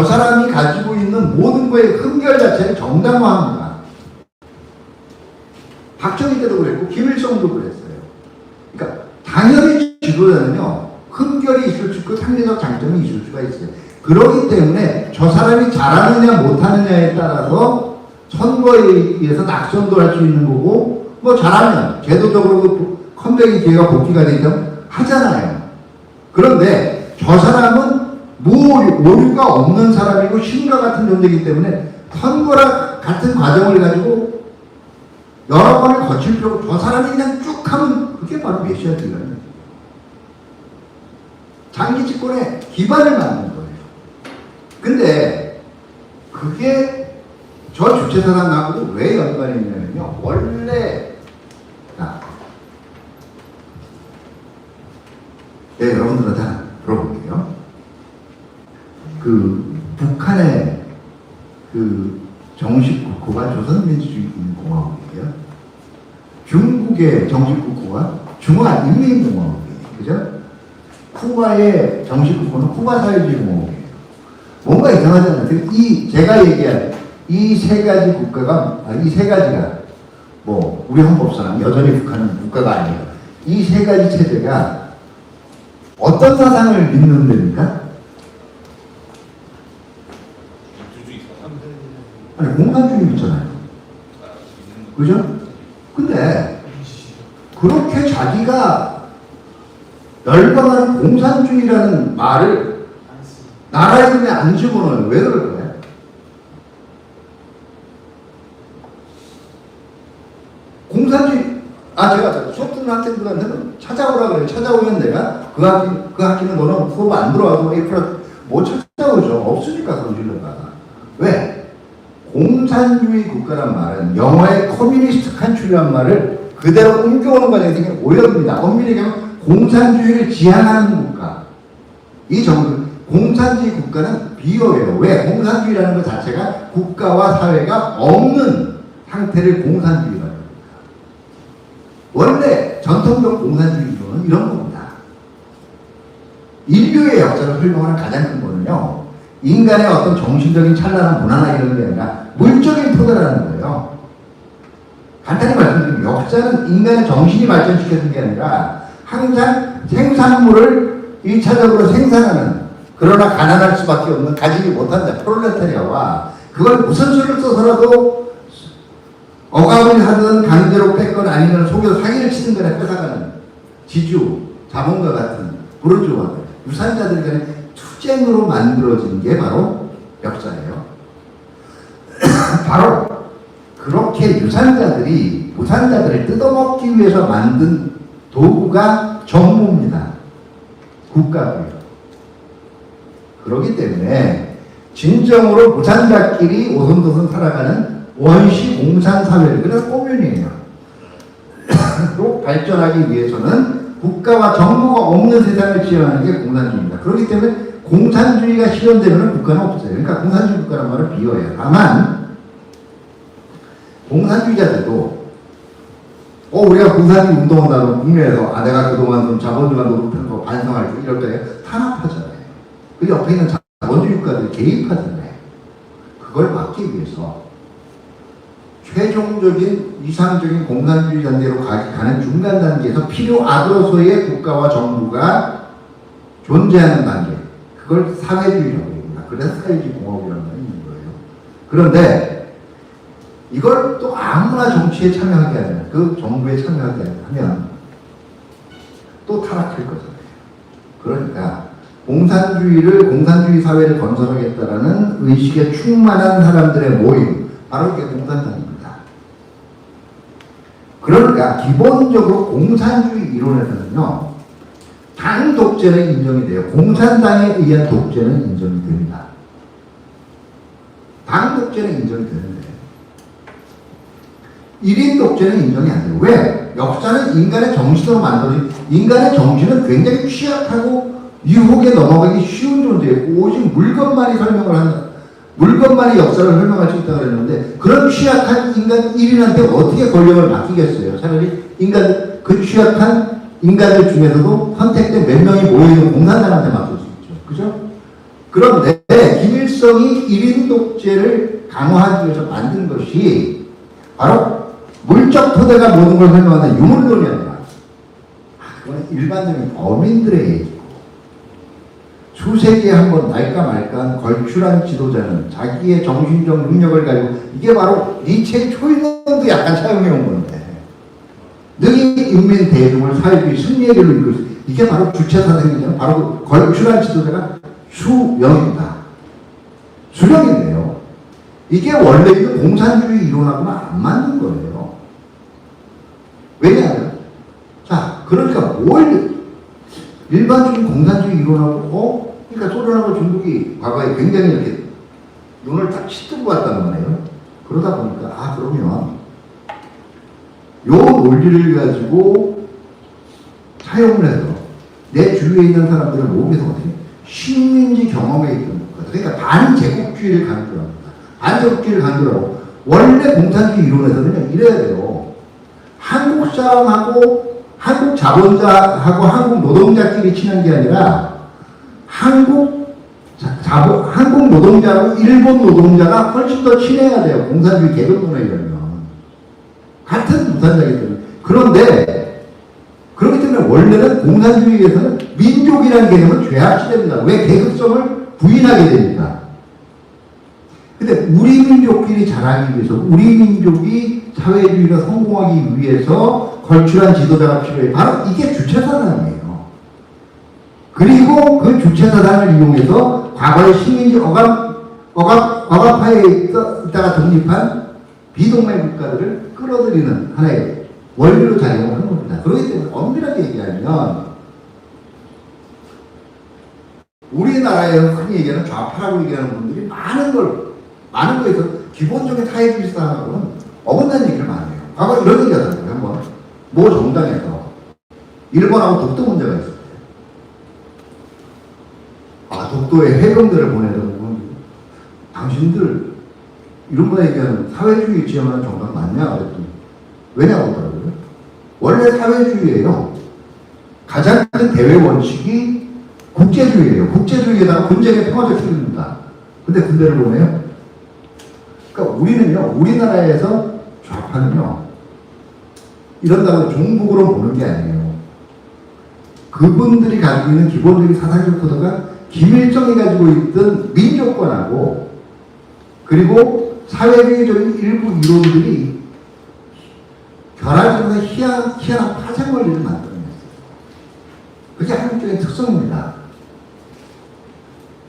사람이 가지고 있는 모든 거의 흠결 자체를 정당화합니다. 박정희 때도 그랬고 김일성도 그랬어요. 그러니까 당연히 지도자는요. 흠결이 있을 수 있고 상대적 장점이 있을 수가 있어요. 그렇기 때문에 저 사람이 잘하느냐 못하느냐에 따라서 선거에 의해서 낙선도 할 수 있는 거고 뭐 잘하면 제도적으로 컴백이 기회가 복귀가 되면 하잖아요. 그런데 저 사람은 오류가 없는 사람이고 신과 같은 존재이기 때문에 선거랑 같은 과정을 가지고 여러 번을 거칠 필요 없고 저 사람이 그냥 쭉 하면 그게 바로 메시아주의라는 거예요. 장기 집권의 기반을 만든 거예요. 근데 그게 저 주체사상하고 왜 연관이 있냐면요. 원래 네, 여러분들한테 하나 들어볼게요. 북한의 정식 국호가 조선민주주의인민공화국이에요. 중국의 정식 국호가 중화인민공화국이에요. 그죠? 쿠바의 정식 국호는 쿠바 사회주의공화국이에요. 뭔가 이상하지 않아요? 제가 얘기한 이 세 가지 국가가, 이 세 가지가, 우리 헌법상 여전히 북한은 국가가 아니에요. 이 세 가지 체제가 어떤 사상을 믿는 데입니까? 민주주의 사상. 아니, 공산주의 있잖아요. 그죠? 근데, 그렇게 자기가 열광하는 공산주의라는 말을 나라 이름에 안 집어넣어요. 왜 그럴 거예요? 공산주의, 제가 수업 듣는 학생들한테는 찾아오라 그래요. 찾아오면 내가 그 학기는 너는 수업 안 들어와도 못 찾아오죠. 없으니까 성질러가. 왜? 공산주의 국가란 말은 영어의 커뮤니스트 칸츄리란 말을 그대로 옮겨오는 과정에 생기는 오해입니다. 엄밀히 얘기하면 공산주의를 지향하는 국가. 이 정도 공산주의 국가는 비어예요. 왜? 공산주의라는 것 자체가 국가와 사회가 없는 상태를 공산주의라는 겁니다. 원래 전통적 공산주의론은 이런 겁니다. 인류의 역사를 설명하는 가장 큰 거는요. 인간의 어떤 정신적인 찬란한 문화나 이런 게 아니라 물적인 토대라는 거예요. 간단히 말씀드리면 역사는 인간의 정신이 발전시켜준 게 아니라 항상 생산물을 1차적으로 생산하는 그러나 가난할 수밖에 없는 가지지 못한다. 프롤레타리아와 그걸 무슨 수를 써서라도 억압을 하든 강제로 뺏거나 아니면 속여서 사기를 치는 거나 뺏어가는 지주, 자본가 같은 부르주아들, 유산자들 간의 투쟁으로 만들어진 게 바로 역사예요. 바로 그렇게 유산자들이 무산자들을 뜯어먹기 위해서 만든 도구가 정부입니다. 국가고요. 그렇기 때문에 진정으로 무산자끼리 오손도손 살아가는 원시 공산사회를, 그래서 꼬뮌이에요. 또 발전하기 위해서는 국가와 정부가 없는 세상을 지향하는 게 공산주의입니다. 그렇기 때문에 공산주의가 실현되면 국가는 없어요. 그러니까 공산주의 국가란 말은 비어요. 다만 공산주의자들도 우리가 공산주의 운동한다고 국내에서 내가 그동안 좀 자본주의가 높은 거 반성할 때 이럴 때 탄압하잖아요. 그 옆에 있는 자본주의 국가들이 개입하잖아요. 그걸 막기 위해서 최종적인 이상적인 공산주의 단계로 가는 중간 단계에서 필요하더소의 국가와 정부가 존재하는 단계, 그걸 사회주의라고 합니다. 그래서 사회주의 공화국이라는 말이 있는 거예요. 그런데 이걸 또 아무나 정치에 참여하게 하면, 그 정부에 참여하게 하면 또 타락할 거잖아요. 그러니까 공산주의 사회를 건설하겠다라는 의식에 충만한 사람들의 모임, 바로 이게 공산당입니다. 그러니까 기본적으로 공산주의 이론에서는요, 당 독재는 인정이 돼요. 공산당에 의한 독재는 인정이 됩니다. 당 독재는 인정이 되는데 1인 독재는 인정이 안 돼요. 왜? 역사는 인간의 정신으로 만들어진, 인간의 정신은 굉장히 취약하고 유혹에 넘어가기 쉬운 존재예요. 오직 물건만이 물건만이 역사를 설명할 수 있다고 그랬는데, 그런 취약한 인간 1인한테 어떻게 권력을 맡기겠어요? 차라리 그 취약한 인간들 중에서도 선택된 몇 명이 모여있는 공산당한테 맡길 수 있죠. 그죠? 그런데 김일성이 1인 독재를 강화하기 위해서 만든 것이 바로 물적 토대가 모든 걸 설명하는 유물론이 아니라, 그건 일반적인 어민들의 얘기고, 수세기에 한번 날까 말까한 걸출한 지도자는 자기의 정신적 능력을 가지고, 이게 바로 니체의 초인론도 약간 사용해온 건데, 능히 인민 대중을 사회주의 승리의 길로 이끌 수, 이게 바로 주체사상이잖아요. 바로 걸출한 지도자가 수령입니다. 수령인데요. 이게 원래 있는 공산주의 이론하고는 안 맞는 거예요. 왜냐하면, 자, 그러니까 일반적인 공산주의 이론하고, 그러니까 소련하고 중국이 과거에 굉장히 이렇게 눈을 딱 치뜨고 왔다는 거예요. 그러다 보니까, 그러면, 요 논리를 가지고 사용을 해서 내 주위에 있는 사람들을 모으면서 어떻게 식민지 경험에 있던 것, 그러니까 반제국주의를 강조합니다. 반제국주의를 강조하고, 원래 공산주의 이론에서는 이래야 돼요. 한국 사람하고 한국 자본자하고 한국 노동자끼리 친한 게 아니라 한국 노동자하고 일본 노동자가 훨씬 더 친해야 돼요. 공산주의 계급론에 의하면. 같은 무산자이기 때문에. 그런데 그렇기 때문에 원래는 공산주의에서는 민족이라는 개념은 죄악시됩니다. 왜? 계급성을 부인하게 됩니다. 근데 우리 민족끼리 자라기 위해서, 우리 민족이 사회주의가 성공하기 위해서 걸출한 지도자가 필요해. 바로 이게 주체사상이에요. 그리고 그 주체사상을 이용해서 과거의 식민지 억압하에 있다가 독립한 비동맹 국가들을 끌어들이는 하나의 원리로 작용을 하는 겁니다. 그렇기 때문에 엄밀하게 얘기하면 우리나라에서 흔히 얘기하는 좌파라고 얘기하는 분들이 많은 거에서 기본적인 사회주의 사상하고는 어긋난 얘기를 많이 해요. 과거 이런 얘기 하잖아요. 한번 모 정당에서 일본하고 독도 문제가 있을 때 독도에 해병대를 보내다 보면 당신들 이런 거 얘기하는 사회주의 지향하는 정당 맞냐? 그랬더니 왜냐고 하더라고요. 원래 사회주의예요. 가장 큰 대외 원칙이 국제주의예요. 국제주의에다가 군쟁의 평화적 실현입니다. 근데 군대를 보내요. 그러니까 우리나라에서 좌파는요, 이런다고 종북으로 보는 게 아니에요. 그분들이 가지고 있는 기본적인 사상적 토대가 김일성이 가지고 있던 민족권하고, 그리고 사회주의적인 일부 이론들이 결합해서 희한한 파생 원리를 만들어냈어요. 그게 한국적인 특성입니다.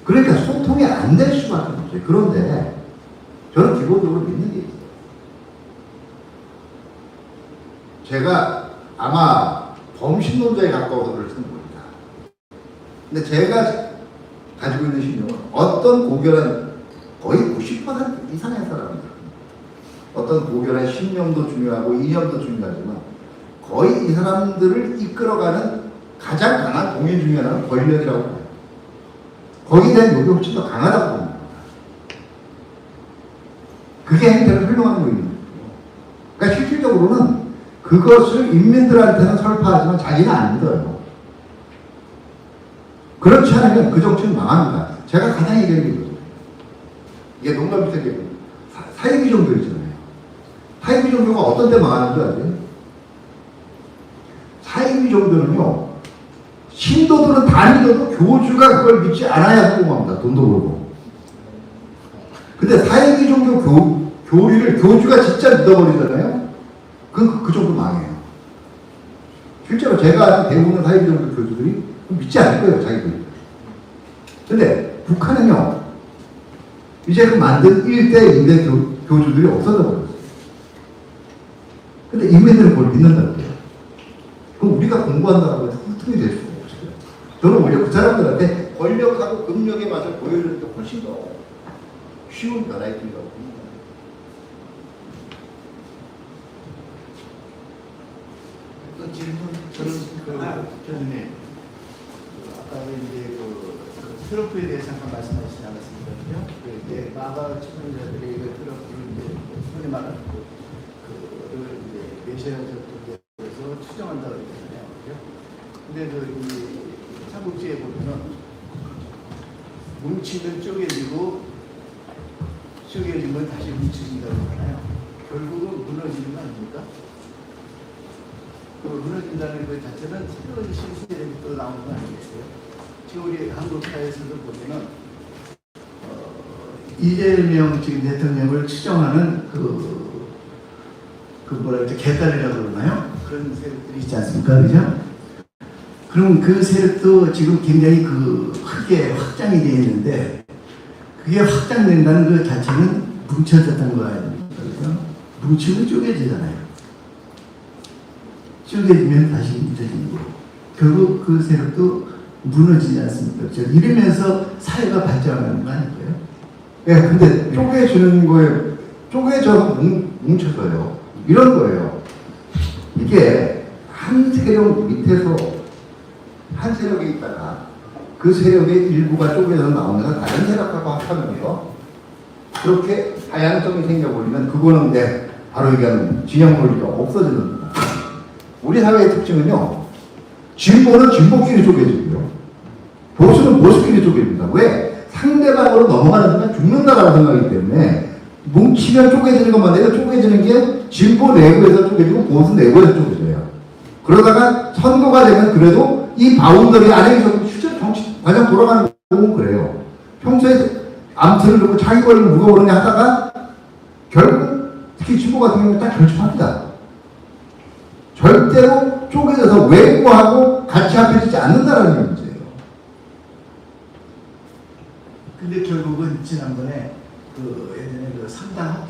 그러니까 소통이 안 될 수밖에 없어요. 그런데 저는 기본적으로 믿는 게 있어요. 제가 아마 범신론자에 가까워서 그럴지는 모릅니다. 근데 제가 가지고 있는 신념은 어떤 고결한, 거의 90% 이상의 사람입니다. 어떤 고결한 신념도 중요하고 이념도 중요하지만 거의 이 사람들을 이끌어가는 가장 강한 동인 중에 하나는 권력이라고 해요. 거기에 대한 욕이 훨씬 더 강하다고 봅니다. 그게 행태를 활용하는 거예요. 그러니까 실질적으로는 그것을 인민들한테는 설파하지만 자기는 안 믿어요. 그렇지 않으면 그 정치는 망합니다. 제가 가장 얘기하는 게 이거죠. 이게 농담 비슷하게 얘기해요. 사이비 종교 있잖아요. 사이비 종교가 어떤 때 망하는 줄 아세요? 사이비 종교는요, 신도들은 다 믿어도 교주가 그걸 믿지 않아야 성공합니다. 돈도 벌고. 근데 사이비 종교 교리를 교주가 진짜 믿어버리잖아요? 그 정도 망해요. 실제로 제가 아는 대부분의 사이비 종교 교주들이 믿지 않을 거예요, 자기들이. 근데 북한은요, 이제 그 만든 1대 2대 교주들이 없어져 버렸어요. 근데 인민들은 그걸 믿는다고요. 그럼 우리가 공부한다고 해서 훌륭히 될 수가 없어요. 저는 오히려 그 사람들한테 권력하고 금력의 맛을 보여주는 게 훨씬 더 쉬운 변화의 길이라고 봅니다. 또 질문 저는 교수님 아까 이제 트럼프에 대해서 잠깐 말씀하시지 않았습니까? 이제 마가 측근자들이 트럼프를 이제 흔히 말하는 그를 이제 메시아 적들에서 추정한다고 했잖아요. 그죠? 근데 이 삼국지에 보면은 뭉치면 쪼개지고 쪼개지면 다시 뭉쳐진다고 하잖아요. 결국은 무너지는 거 아닙니까? 그 무너진다는 것 자체는 새로운 신세력이 또 나오는 거 아니겠어요? 지금 우리 한국 사회에서도 보면은 이재명 지금 대통령을 추정하는 그 뭐라 그러죠? 개딸이라고 그러나요? 그런 세력들이 있지 않습니까? 그죠? 그럼 그 세력도 지금 굉장히 크게 확장이 되어 있는데 그게 확장된다는 그 자체는 뭉쳐졌다는 거 아닙니까? 그죠? 뭉치면 쪼개지잖아요. 쪼개지면 다시 뭉쳐지는 거고 결국 그 세력도 무너지지 않습니까? 그렇죠? 이러면서 사회가 발전하는 거 아닐까요? 예, 근데 쪼개지는 거에 쪼개져서 뭉쳐서요. 이런 거예요. 이게 한 세력 밑에서 한 세력이 있다가 그 세력의 일부가 쪼개서 나오면서 다른 세력하고 합하면서 그렇게 다양성이 생겨버리면 그거는 바로 얘기하는 진영 논리가 없어지는 겁니다. 우리 사회의 특징은요. 진보는 진보끼리 쪼개지고요. 보수는 보수끼리 쪼개집니다. 왜? 상대방으로 넘어가는 순간 죽는다라고 생각하기 때문에 뭉치면 쪼개지는 것만 내가 쪼개지는 게 진보 내부에서 쪼개지고 보수 내부에서 쪼개져요. 그러다가 선거가 되면 그래도 이 바운더리 안에서 실제 정치 과정 돌아가는 거는 그래요. 평소에 암틀을 놓고 자기 권리를 누가 그러냐 하다가 결국 특히 진보 같은 경우는 딱 결정합니다. 절대로 쪼개져서 외부하고 같이 합해지지 않는다는 문제예요. 근데 결국은 지난번에 예전에 상당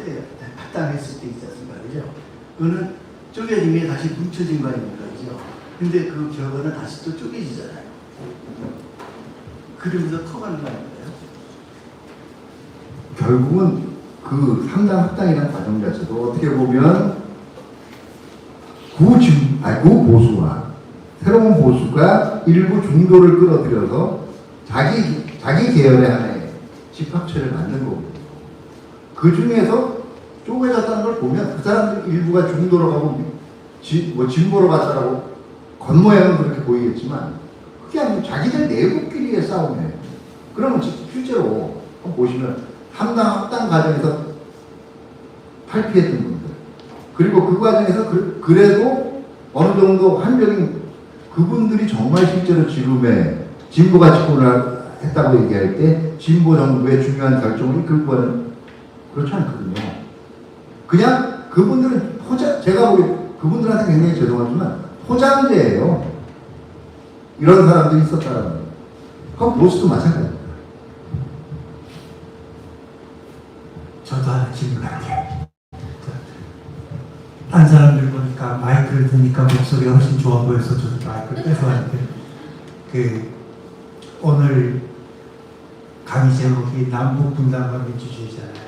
합당했을 때 있지 않습니까? 그죠? 그거는 쪼개진 게 다시 뭉쳐진 거 아닙니까? 그죠? 근데 그 결과는 다시 또 쪼개지잖아요. 그러면서 커가는 거 아닌가요? 결국은 그 상당 합당이라는 과정 자체도 어떻게 보면 구보수와 새로운 보수가 일부 중도를 끌어들여서 자기 계열의 하나의 집합체를 만든 거거든요. 그 중에서 쪼개졌다는 걸 보면 그 사람들 일부가 중도로 가고 진보로 갔다라고 겉모양은 그렇게 보이겠지만 그게 아니고 자기들 내부끼리의 싸움이에요. 그러면 실제로 보시면 합당 과정에서 탈피했던 분들 그리고 그 과정에서 그래도 어느 정도 한정인 그분들이 정말 실제로 지금의 진보가 집권을 했다고 얘기할 때 진보 정부의 중요한 결정을 이끌고 가는 그렇지 않거든요. 그냥 그분들은 제가 보기 그분들한테 굉장히 죄송하지만 포장재예요. 이런 사람들이 있었다는 거예요. 그럼 보수도 마찬가지입니다. 저도 하나 질문할게요. 딴 사람들 보니까 마이크를 드니까 목소리가 훨씬 좋아 보여서 저도 마이크를 뺏어왔는데 오늘 강의 제목이 남북 분단과 민주주의잖아요.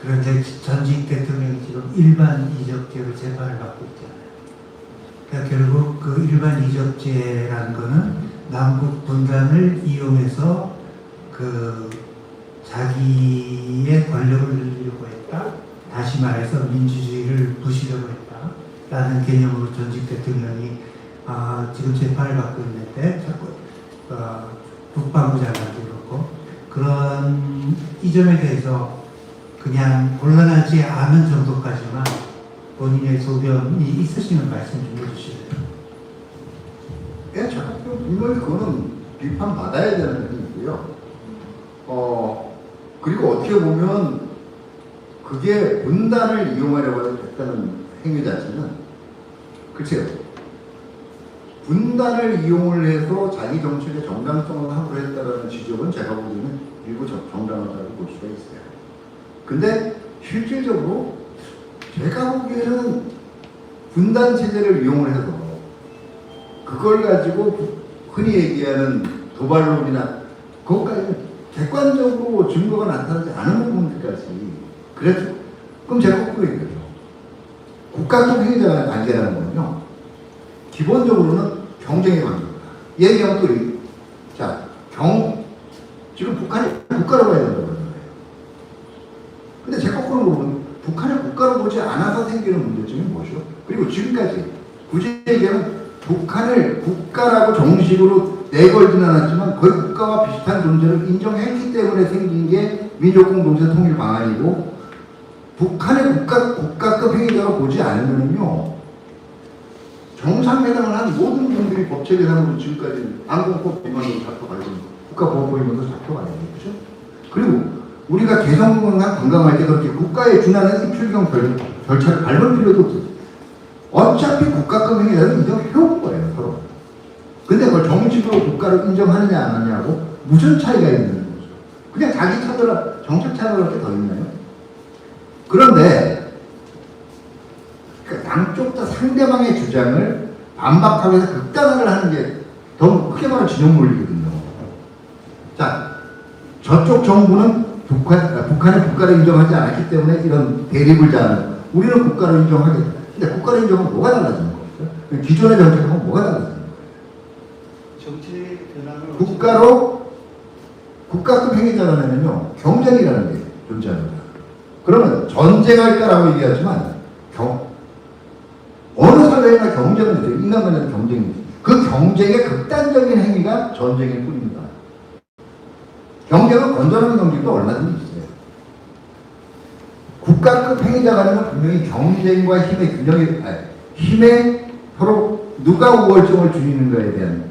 그런데 전직 대통령이 지금 일반 이적죄로 재판을 받고 있잖아요. 그러니까 결국 그 일반 이적죄라는 거는 남북 분단을 이용해서 자기의 권력을 늘리려고 했다. 다시 말해서 민주주의를 부시려고 했다라는 개념으로 전직 대통령이 지금 재판을 받고 있는데 자꾸 국방부 장관도 그렇고 그런 이 점에 대해서 그냥 곤란하지 않은 정도까지만 본인의 소견이 있으시면 말씀 좀 해주실래요? 예, 제가 분명히 그거는 비판받아야 되는 일이고요. 그리고 어떻게 보면 그게 분단을 이용하려고 했다는 행위 자체는 글쎄요. 분단을 이용을 해서 자기 정책의 정당성을 함으로 했다라는 지적은 제가 보기에는 일부 정당하다고 볼 수가 있어요. 근데 실질적으로 제가 보기에는 분단 체제를 이용을 해서 그걸 가지고 흔히 얘기하는 도발론이나 그것까지 객관적으로 증거가 나타나지 않은 부분들까지 그래서 그럼 제가 거꾸로 얘기하죠. 국가적 행위자와의 관계라는 거는요, 기본적으로는 경쟁의 관계입니다. 얘기하면 또 자, 지금 북한이 국가로 봐야 된다고 그러잖아요. 근데 제 거꾸로 보면 북한을 국가로 보지 않아서 생기는 문제점이 무엇이요? 그리고 지금까지 굳이 얘기하면 북한을 국가라고 정식으로 내걸지는 않았지만 거의 국가와 비슷한 존재를 인정했기 때문에 생긴 게 민족공동체 통일 방안이고, 북한의 국가급 행위자로 보지 않으면요, 정상회담을 한 모든 분들이 법체 대상으로 지금까지 안공법 위반으로 잡혀가고 국가보안법 위반으로 잡혀가야 되죠. 그리고 우리가 개성공단 관광할 때 그렇게 국가에 준하는 입출경 절차를 밟을 필요도 없어요. 어차피 국가급 행위자는 인정해온 거예요, 서로. 근데 그걸 정식으로 국가를 인정하느냐 안 하느냐고 무슨 차이가 있는 거죠. 그냥 자기 차더라, 정책 차더라 게 더 있나요? 그런데 양쪽 다 상대방의 주장을 반박하고 해서 극단화를 하는 게 더 크게 말하면 진영 논리거든요. 자, 저쪽 정부는 북한의 국가를 인정하지 않았기 때문에 이런 대립을 자하는, 우리는 국가를 인정하겠다. 근데 국가를 인정하면 뭐가 달라지는 거죠? 기존의 정책하고 뭐가 달라지는 거예요? 정치 변화를 국가로 국가급 행위자라면요, 경쟁이라는 게 존재합니다. 그러면 전쟁할까라고 얘기하지만 어느 사회나 경쟁은 있어요. 인간간의 경쟁이 있어요. 그 경쟁의 극단적인 행위가 전쟁일 뿐입니다. 경쟁은 건전한 경쟁도 얼마든지 있어요. 국가급 행위자가 아니면 분명히 경쟁과 힘의 균형이, 힘에 서로 누가 우월성을 지니는가에 대한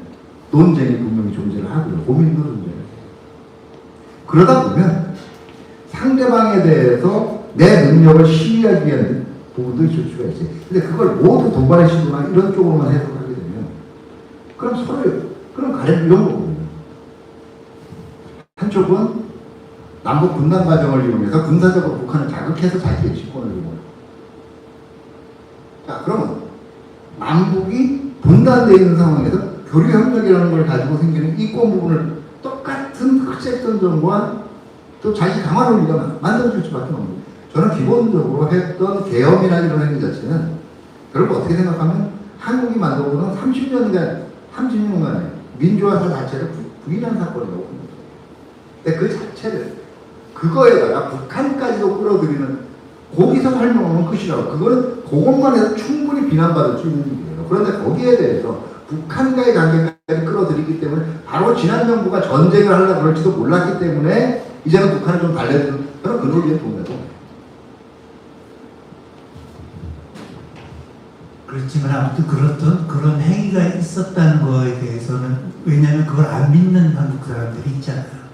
논쟁이 분명히 존재를 하고요. 고민도 존재해요. 그러다 보면 상대방에 대해서 내 능력을 시기하기 위한 부분도 있을 수가 있어요. 근데 그걸 모두 도발의 시도나 이런 쪽으로만 해석하게 되면 그럼 그럼 가령 이런 거거든요. 한쪽은 남북 분단 과정을 이용해서 군사적으로 북한을 자극해서 자기의 집권을 이용해요. 자, 그러면 남북이 분단되어 있는 상황에서 교류협력이라는 걸 가지고 생기는 이권 부분을 똑같은 흑색전쟁과 또 자기 강화 논리가 만들어줄 수밖에 없는 거예요. 저는 기본적으로 했던 계엄이나 이런 행위 자체는 결국 어떻게 생각하면 한국이 만들어오는 30년간의 민주화 자체를 부인한 사건이라고 봅니다. 근데 그 자체를 그거에다가 북한까지도 끌어들이는, 거기서 설명하면 끝이라고. 그거는 그것만 해도 충분히 비난받을 수 있는 일이에요. 그런데 거기에 대해서 북한과의 관계까지 끌어들이기 때문에 바로 지난 정부가 전쟁을 하려고 그럴지도 몰랐기 때문에 이제는 북한을 좀 달래주는, 저는 그 논리에 동의하고. 그렇지만 아무튼 그런 행위가 있었다는 거에 대해서는, 왜냐하면 그걸 안 믿는 한국 사람들이 있잖아요.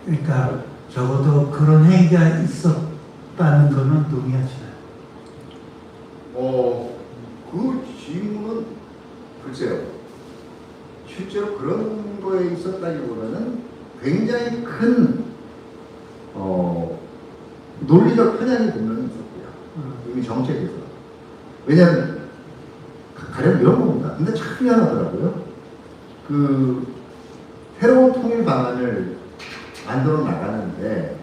그러니까 적어도 그런 행위가 있었다는 거는 동의하시나요? 그 질문은 글쎄요. 실제로 그런 거에 있었다기보다는 굉장히 큰 논리적 편향이 분명히 있었고요. 이미 정책에서. 왜냐하면 가령 이런 겁니다. 근데 참 미안하더라고요. 그 새로운 통일 방안을 만들어 나가는데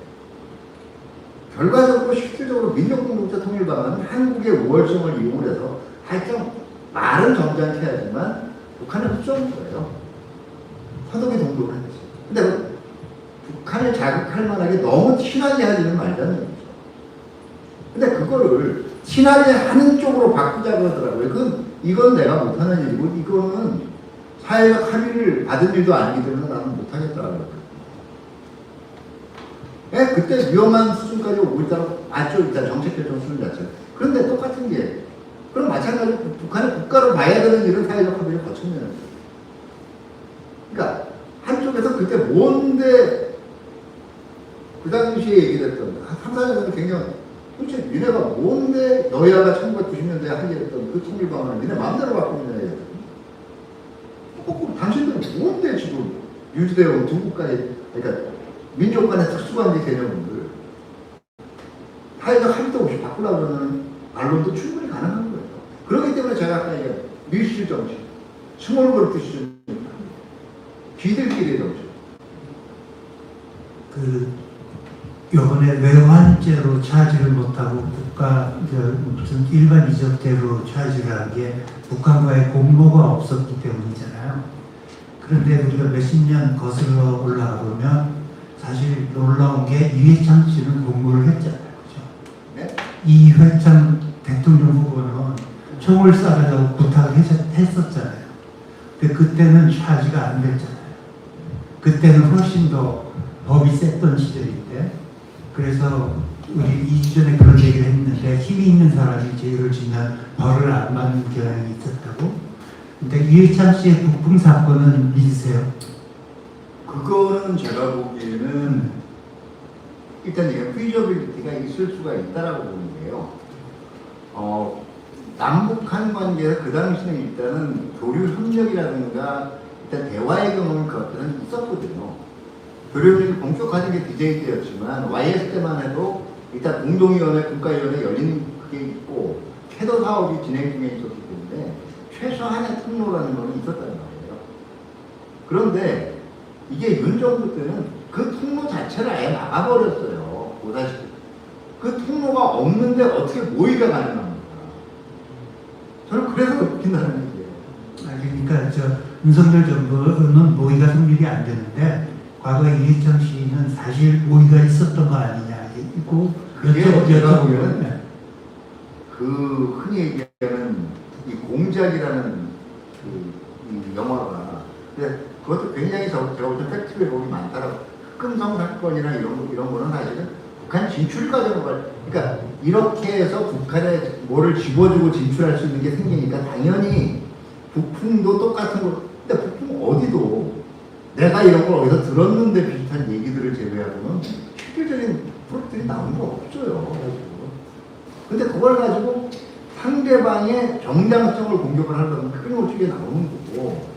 결과적으로 실질적으로 민족공동체 통일 방안은 한국의 우월성을 이용해서 하여튼 말은 점잖게 하지만 북한을 흡수한 거예요. 서독이 동독을 했지. 근데 북한을 자극할 만하게 너무 티나게 하지는 말자는 얘기죠. 근데 그거를 티나게 하는 쪽으로 바꾸자고 하더라고요. 이건 내가 못하는 일이고, 이거는 사회적 합의를 받은 일도 아니기 때문에 나는 못하겠다라고. 예, 그때 위험한 수준까지 오고 있다고 맞죠? 일단 정책 결정 수준 자체. 그런데 똑같은 게, 그럼 마찬가지로 북한을 국가로 봐야 되는 일은 사회적 합의를 거쳐내는 거예요. 그러니까 한쪽에서 그때 뭔데 그 당시에 얘기했던 3, 4년 전에 굉장히 도대체 니네가 뭔데 여야가 1990년대에 하기했던 그 통일방안을 니네 마음대로 바꾸느냐 이거든. 당신들은 뭔데 지금 유지되어 온 두 국가의, 그러니까 민족 간의 특수관계 개념을 사회적 합의도 없이 바꾸려고 그러는 반론도 충분히 가능한 거예요. 그렇기 때문에 제가 아까 얘기한 밀실 정치, 스몰그룹 시즌, 기들끼리 정치. 요번에 외환죄로 차지를 못하고 무슨 일반 이적대로 차지를 한 게 북한과의 공모가 없었기 때문이잖아요. 그런데 우리가 몇십 년 거슬러 올라가 보면 사실 놀라운 게 이회창 씨는 공모를 했잖아요. 그죠? 네? 이회창 대통령 후보는 총을 쏴달라고 부탁을 했었잖아요. 근데 그때는 차지가 안 됐잖아요. 그때는 훨씬 더 법이 셌던 시절인데, 그래서 우리 이전에 그런 얘기를 했는데 힘이 있는 사람이 죄를 지면 벌을 안 받는 경향이 있었다고. 근데 이회창 씨의 북풍 사건은 믿으세요? 그거는 제가 보기에는 일단 이게 피저빌리티가 있을 수가 있다라고 보는 게요. 남북한 관계에서 그 당시는 일단은 교류 협력이라든가 일단 대화의 경험은 그 앞에는 있었거든요. 교류 협력이 본격화된 게 DJ 때였지만 YS 때만 해도 일단 공동위원회, 국가위원회 열린 그게 있고 캐더 사업이 진행 중에 있었기 때문에 최소한의 통로라는 거는 있었다는 거예요. 그런데 이게 윤 정부 때는 그 통로 자체를 아예 막아버렸어요. 보다시피. 그 통로가 없는데 어떻게 모의가 가능합니까? 저는 그래서 웃긴다는 얘기예요. 그러니까 윤석열 정부는 모의가 성립이 안 되는데 과거에 이회창 씨는 사실 모의가 있었던 거 아니냐 있고 그게 제가 보기에는 네. 그 흔히 얘기하는 이 공작이라는 이 영화가 근데 그것도 굉장히 제가 볼 때 팩트 왜곡이 많다라고. 흑금성 사건이나 이런 거는 사실은 북한 진출 과정을 그러니까 이렇게 해서 북한에 뭐를 집어주고 진출할 수 있는 게 생기니까 당연히 북풍도 똑같은 거. 근데 북풍 어디도 내가 이런 걸 어디서 들었는데 비슷한 얘기들을 제외하고는 실질적인 프로젝트들이 나온 거 없어요. 근데 그걸 가지고 상대방의 정당성을 공격을 하려면 끊임없이 나오는 거고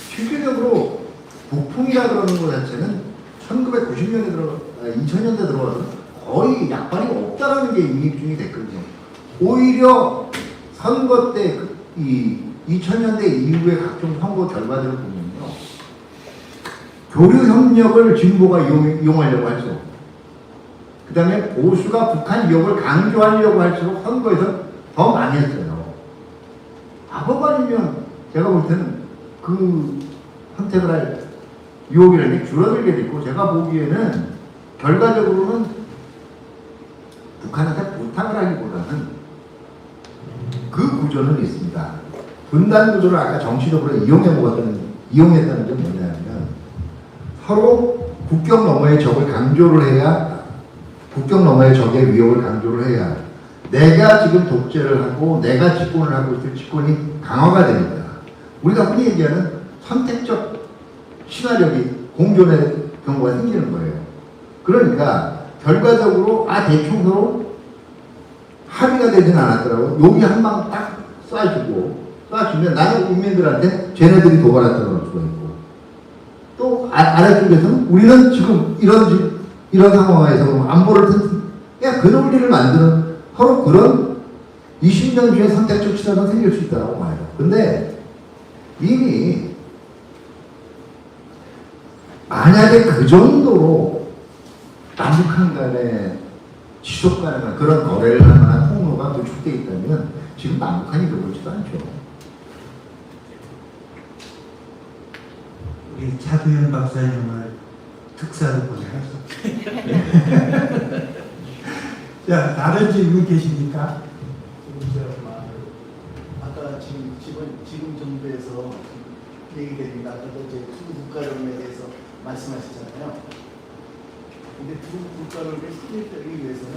실질적으로 북풍이라 그러는 것 자체는 1990년에 2000년대 들어와서 거의 약발이 없다라는 게 입증이 됐거든요. 오히려 선거 때 이 2000년대 이후의 각종 선거 결과들을 보면요. 교류 협력을 진보가 이용하려고 할수록 그 다음에 보수가 북한 위협을 강조하려고 할수록 선거에서 더 망했어요. 마법 아니면 제가 볼 때는 그 선택을 할 유혹이라는 게 줄어들게 됐고 제가 보기에는 결과적으로는 북한한테 부탁을 하기보다는 그 구조는 있습니다. 분단 구조를 아까 정치적으로 이용했다는 게 뭐냐면 서로 국경 너머의 적을 강조를 해야 국경 너머의 적의 위협을 강조를 해야 내가 지금 독재를 하고 내가 집권을 하고 있을 집권이 강화가 됩니다. 우리가 흔히 얘기하는 선택적 시나리오이 공존의 경우가 생기는 거예요. 그러니까 결과적으로 대충 서로 합의가 되진 않았더라고. 여기 한 방 딱 쏴주면 나는 국민들한테 쟤네들이 도발했다 그럴 수가 있고 또 아래쪽에서는 우리는 지금 이런 상황에서 안보를 그냥 그 논리를 만드는 서로 그런 20년 뒤에 선택적 시장은 생길 수 있다고 봐요. 근데 이미 만약에 그 정도로 남북한 간에 지속 가능한 그런 거래를 할 만한 통로가 구축되어 있다면 지금 남북한이 그러지도 않죠. 우리 차두현 박사님을 특사로 보내서 자, 다른 질문 계십니까? 아까 지금 정부에서 얘기되는 아까 이제 두 국가론에 대해서 말씀하셨잖아요. 근데 두 국가론을 수립하기 위해서는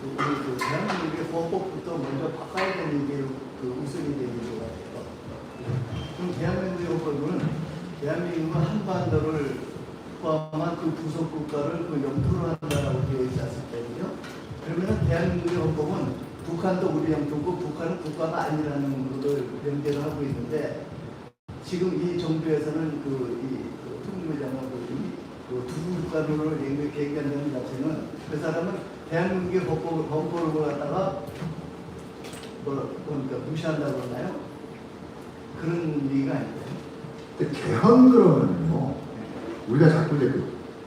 우리 대한민국의 헌법부터 먼저 바꿔야 되는 게 우선이 되는 것 같아요. 그럼 대한민국의 헌법은 대한민국은 한반도를 포함한 그 부속 국가를 영토로 한다라고 되어 있지 않습니까? 그러면 대한민국의 헌법은 북한도 우리 영토고 북한은 국가가 아니라는 걸 명제를 하고 있는데 지금 이 정부에서는 통일부장하고 두 국가를 얘기한다는 자체는 그 사람은 대한민국의 헌법을 갖다가 그러니까 무시한다고 그러나요? 그런 얘기가 아닌데요. 근데 개헌 그러면요, 우리가 자꾸 이제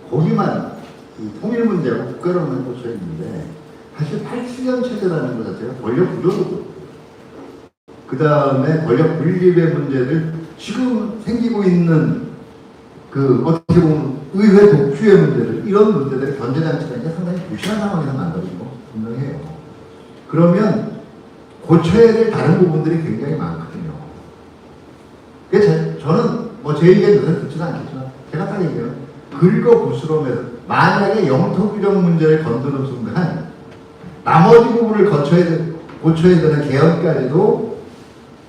거기만 이 통일 문제하고 국가론만 꽂혀 있는데 사실 8주년 체제라는 것 자체가 권력 구조도 그 다음에 권력 분립의 문제들 지금 생기고 있는 어떻게 보면 의회 독주의 문제들 이런 문제들의 견제장치가 이제 상당히 부실한 상황에서 만들어진 거 분명해요. 그러면 고쳐야 될 다른 부분들이 굉장히 많거든요. 그래서 저는 제 얘기는 요새 듣지는 않겠지만 제가 딱 얘기해요. 긁어부스럼해서 만약에 영토 규정 문제를 건드는 순간 나머지 부분을 고쳐야 되는 개헌까지도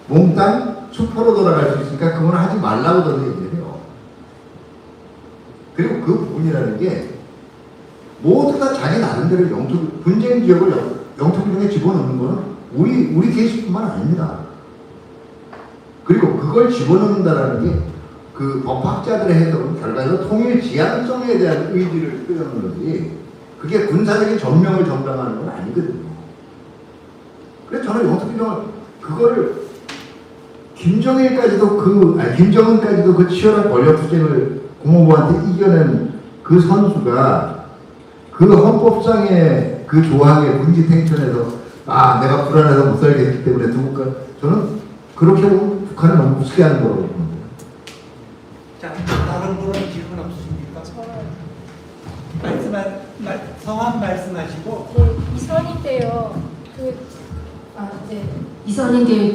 몽땅 수포로 돌아갈 수 있으니까 그건 하지 말라고 저는 얘기를 해요. 그리고 그 부분이라는 게 모두 다 자기 나름대로 분쟁 지역을 영토 규정에 집어넣는 거는 우리 케이스뿐만 아닙니다. 그리고 그걸 집어넣는다라는 게 그 법학자들의 해석은 결과적으로 통일 지향성에 대한 의지를 표현하는 거지 그게 군사적인 전명을 정당하는 건 아니거든요. 그래서 저는 영토 규정을 그거를 김정은까지도 그 치열한 권력 투쟁을 국무부한테 이겨낸 그 선수가 그 헌법상의 그 조항의 군지 탱천에서 내가 불안해서 못 살겠기 때문에 두 국가 저는 그렇게 보면 북한을 너무 우습게 하는 거라고 봅니다. 자, 다른 분은 질문 없으십니까? 성함 말씀하시고. 네, 이선인데요. 이선인데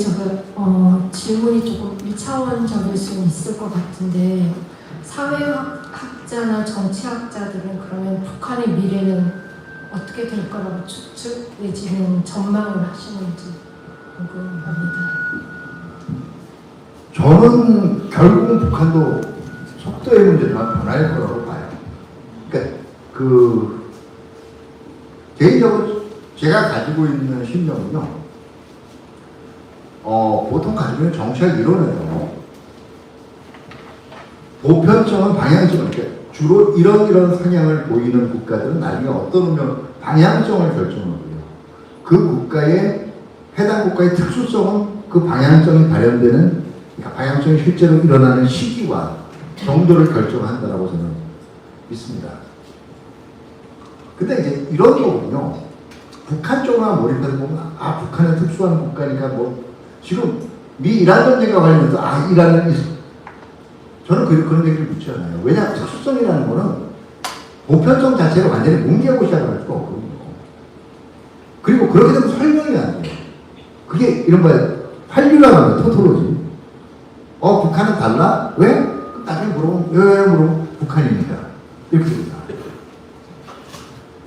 질문이 조금 1차원적일 수 있을 것 같은데 사회학자나 정치학자들은 그러면 북한의 미래는 어떻게 될 거라고 추측 내지는 전망을 하시는지 궁금합니다. 저는 결국은 북한도 속도의 문제만 변할 거라고 봐요. 그러니까 개인적으로 제가 가지고 있는 신념은요, 보통 가지고 있는 정치학 이론에서 보편성은 방향성을 주로 이런 성향을 보이는 국가들은 나중에 어떤 방향성을 결정하고요. 그 국가의 해당 국가의 특수성은 그 방향성이 발현되는 그러니까 방향성이 실제로 일어나는 시기와 정도를 결정한다라고 저는 믿습니다. 근데 이제 이런 거군요. 북한 쪽만 몰입해서 보면 북한은 특수한 국가니까 지금 미 이란 전쟁과 관련해서 이란은 저는 그런 얘기를 묻지 않아요. 왜냐 특수성이라는 거는 보편성 자체를 완전히 뭉개고 시작할 수가 없거든요. 그리고 그렇게 되면 설명이 안 돼요. 그게 이른바 한류라고 하는 토토로지. 북한은 달라? 왜? 나중에 물어보면 북한입니다. 이렇게 됩니다.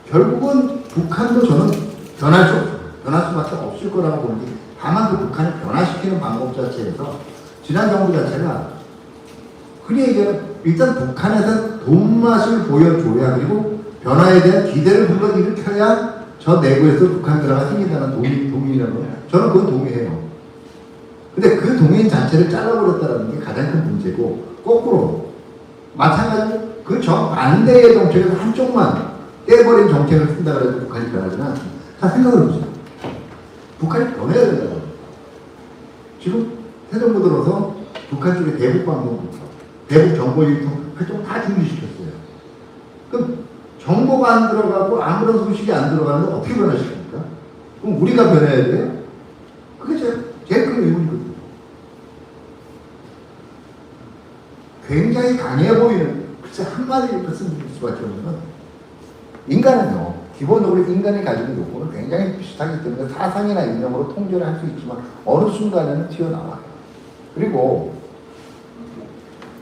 결국은 북한도 저는 변할 수밖에 없을 거라고 보는데 다만 그 북한을 변화시키는 방법 자체에서 지난 정부 자체가 흔히 얘기하는 일단 북한에서 돈맛을 보여줘야 그리고 변화에 대한 기대를 불러일으켜야 저 내부에서 북한 변화가 생긴다는 동의라고 저는 그건 동의해요. 근데 그 동의 자체를 잘라버렸다는 게 가장 큰 문제고 거꾸로 마찬가지로 그 정반대의 정책에서 한쪽만 떼버린 정책을 쓴다 그래서 북한이 변하지는 않습니다. 자 생각을 해보세요. 북한이 변해야 된다고. 지금 새 정부 들어서 북한 쪽에 대북 방송부터 대북 정보 유통 활동 다 중지시켰어요. 그럼 정보가 안 들어가고 아무런 소식이 안 들어가는데 어떻게 변화시킵니까? 그럼 우리가 변해야 돼요? 그게 제일 큰 의문이거든요. 굉장히 강해 보이는 글쎄 한마디로 말씀드릴 수밖에 없는 건 인간은요 기본적으로 인간이 가지고 있는 요구는 굉장히 비슷하기 때문에 사상이나 이념으로 통제를 할 수 있지만 어느 순간에는 튀어나와요. 그리고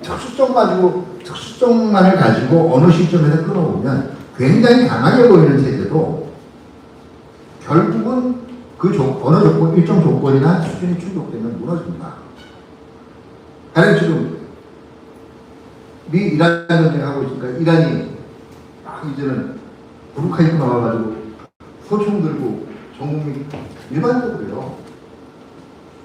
특수성만을 가지고 어느 시점에서 끊어보면 굉장히 강하게 보이는 체제도 결국은 일정 조건이나 수준이 충족되면 무너집니다. 가령 지금 미 이란 전쟁 하고 있으니까 이란이 막 이제는 부르카 입고 나와가지고 소총 들고 전국민 일반적으로요.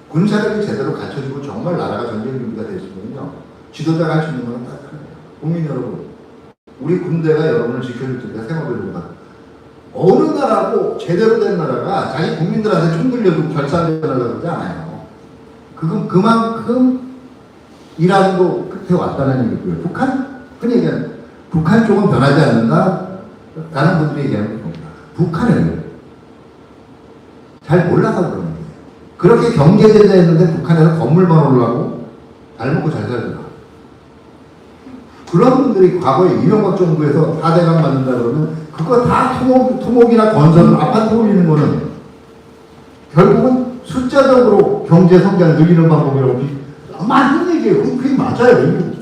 군사력이 제대로 갖춰지고 정말 나라가 전쟁 준비가 됐으면요. 지도자가 할 수 있는 건 딱 하나예요. 국민 여러분, 우리 군대가 여러분을 지켜줄 테니까 생각해보자. 어느 나라고 제대로 된 나라가 자기 국민들한테 총 들려도 결사하려고 그러지 않아요. 그건 그만큼 이란도 끝에 왔다는 얘기고요. 북한? 흔히 얘기하는 북한 쪽은 변하지 않는다? 라는 분들이 얘기하는 겁니다. 북한을 잘 몰라서 그러는 거예요. 그렇게 경제 제재했는데 북한에서 건물만 올라가고 잘 먹고 잘 살더라. 그런 분들이 과거에 이명박 정부에서 4대강 만든다 그러면 그거 다 토목이나 건설, 아파트 올리는 거는 결국은 숫자적으로 경제 성장을 늘리는 방법이라고 맞는 얘기예요. 그게 맞아요.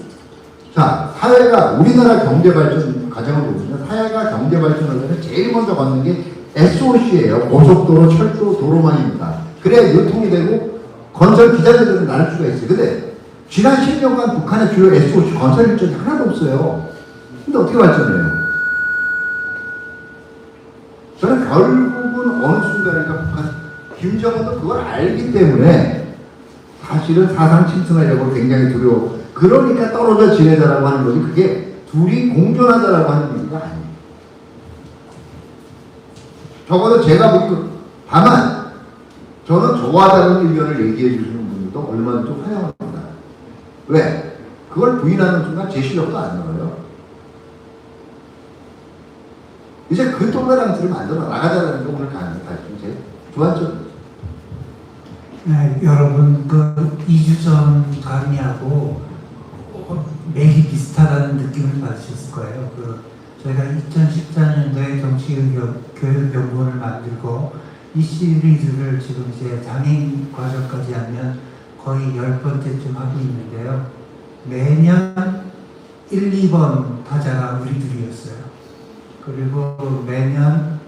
자, 사회가 우리나라 경제 발전 과정을 보면 사회가 경제 발전을 제일 먼저 걷는 게 SOC예요. 고속도로, 철도, 도로망입니다. 그래야 유통이 되고 건설 기자재들은 나눌 수가 있어요. 근데 지난 10년간 북한의 주요 SOC 건설 일정이 하나도 없어요. 근데 어떻게 발전해요? 저는 결국은 어느 순간인가 북한, 김정은도 그걸 알기 때문에 사실은 사상 침투하려고 굉장히 두려워. 그러니까 떨어져 지내자라고 하는 거지 그게 둘이 공존하자라고 하는 얘기가 아니에요. 적어도 제가 보기 다만 저는 저와 다른 의견을 얘기해 주시는 분들도 얼마든지 환영합니다. 왜? 그걸 부인하는 순간 제 실력도 안 나와요. 이제 그 동네랑들을 만들어 나가자라는 게 오늘 가르침 제 주안점입니다. 네, 여러분 그 2주 전 강의하고 매일 비슷하다는 느낌을 받으셨을 거예요. 저희가 2014년도에 정치교육연구원을 만들고 이 시리즈를 지금 이제 장애인 과정까지 하면 거의 10번째쯤 하고 있는데요. 매년 1, 2번 타자가 우리들이었어요. 그리고 매년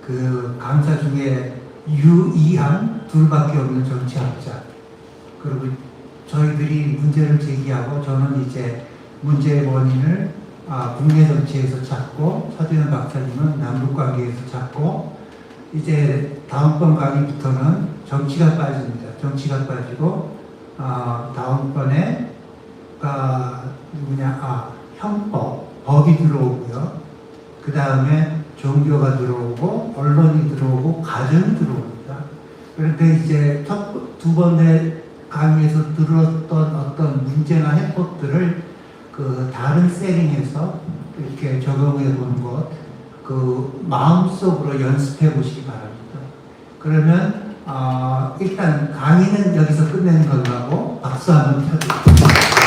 그 강사 중에 유이한 둘밖에 없는 정치학자. 그리고 저희들이 문제를 제기하고 저는 이제 문제의 원인을 국내 정치에서 찾고 서재현 박사님은 남북 관계에서 찾고 이제 다음번 강의부터는 정치가 빠집니다. 정치가 빠지고 다음번에 형법, 법이 들어오고요. 그 다음에 종교가 들어오고 언론이 들어오고 가정이 들어옵니다. 그런데 이제 두 번의 강의에서 들었던 어떤 문제나 해법들을 그 다른 세팅에서 이렇게 적용해 보는 것, 그 마음속으로 연습해 보시기 바랍니다. 그러면 일단 강의는 여기서 끝내는 걸로 하고 박수 한번 쳐주세요.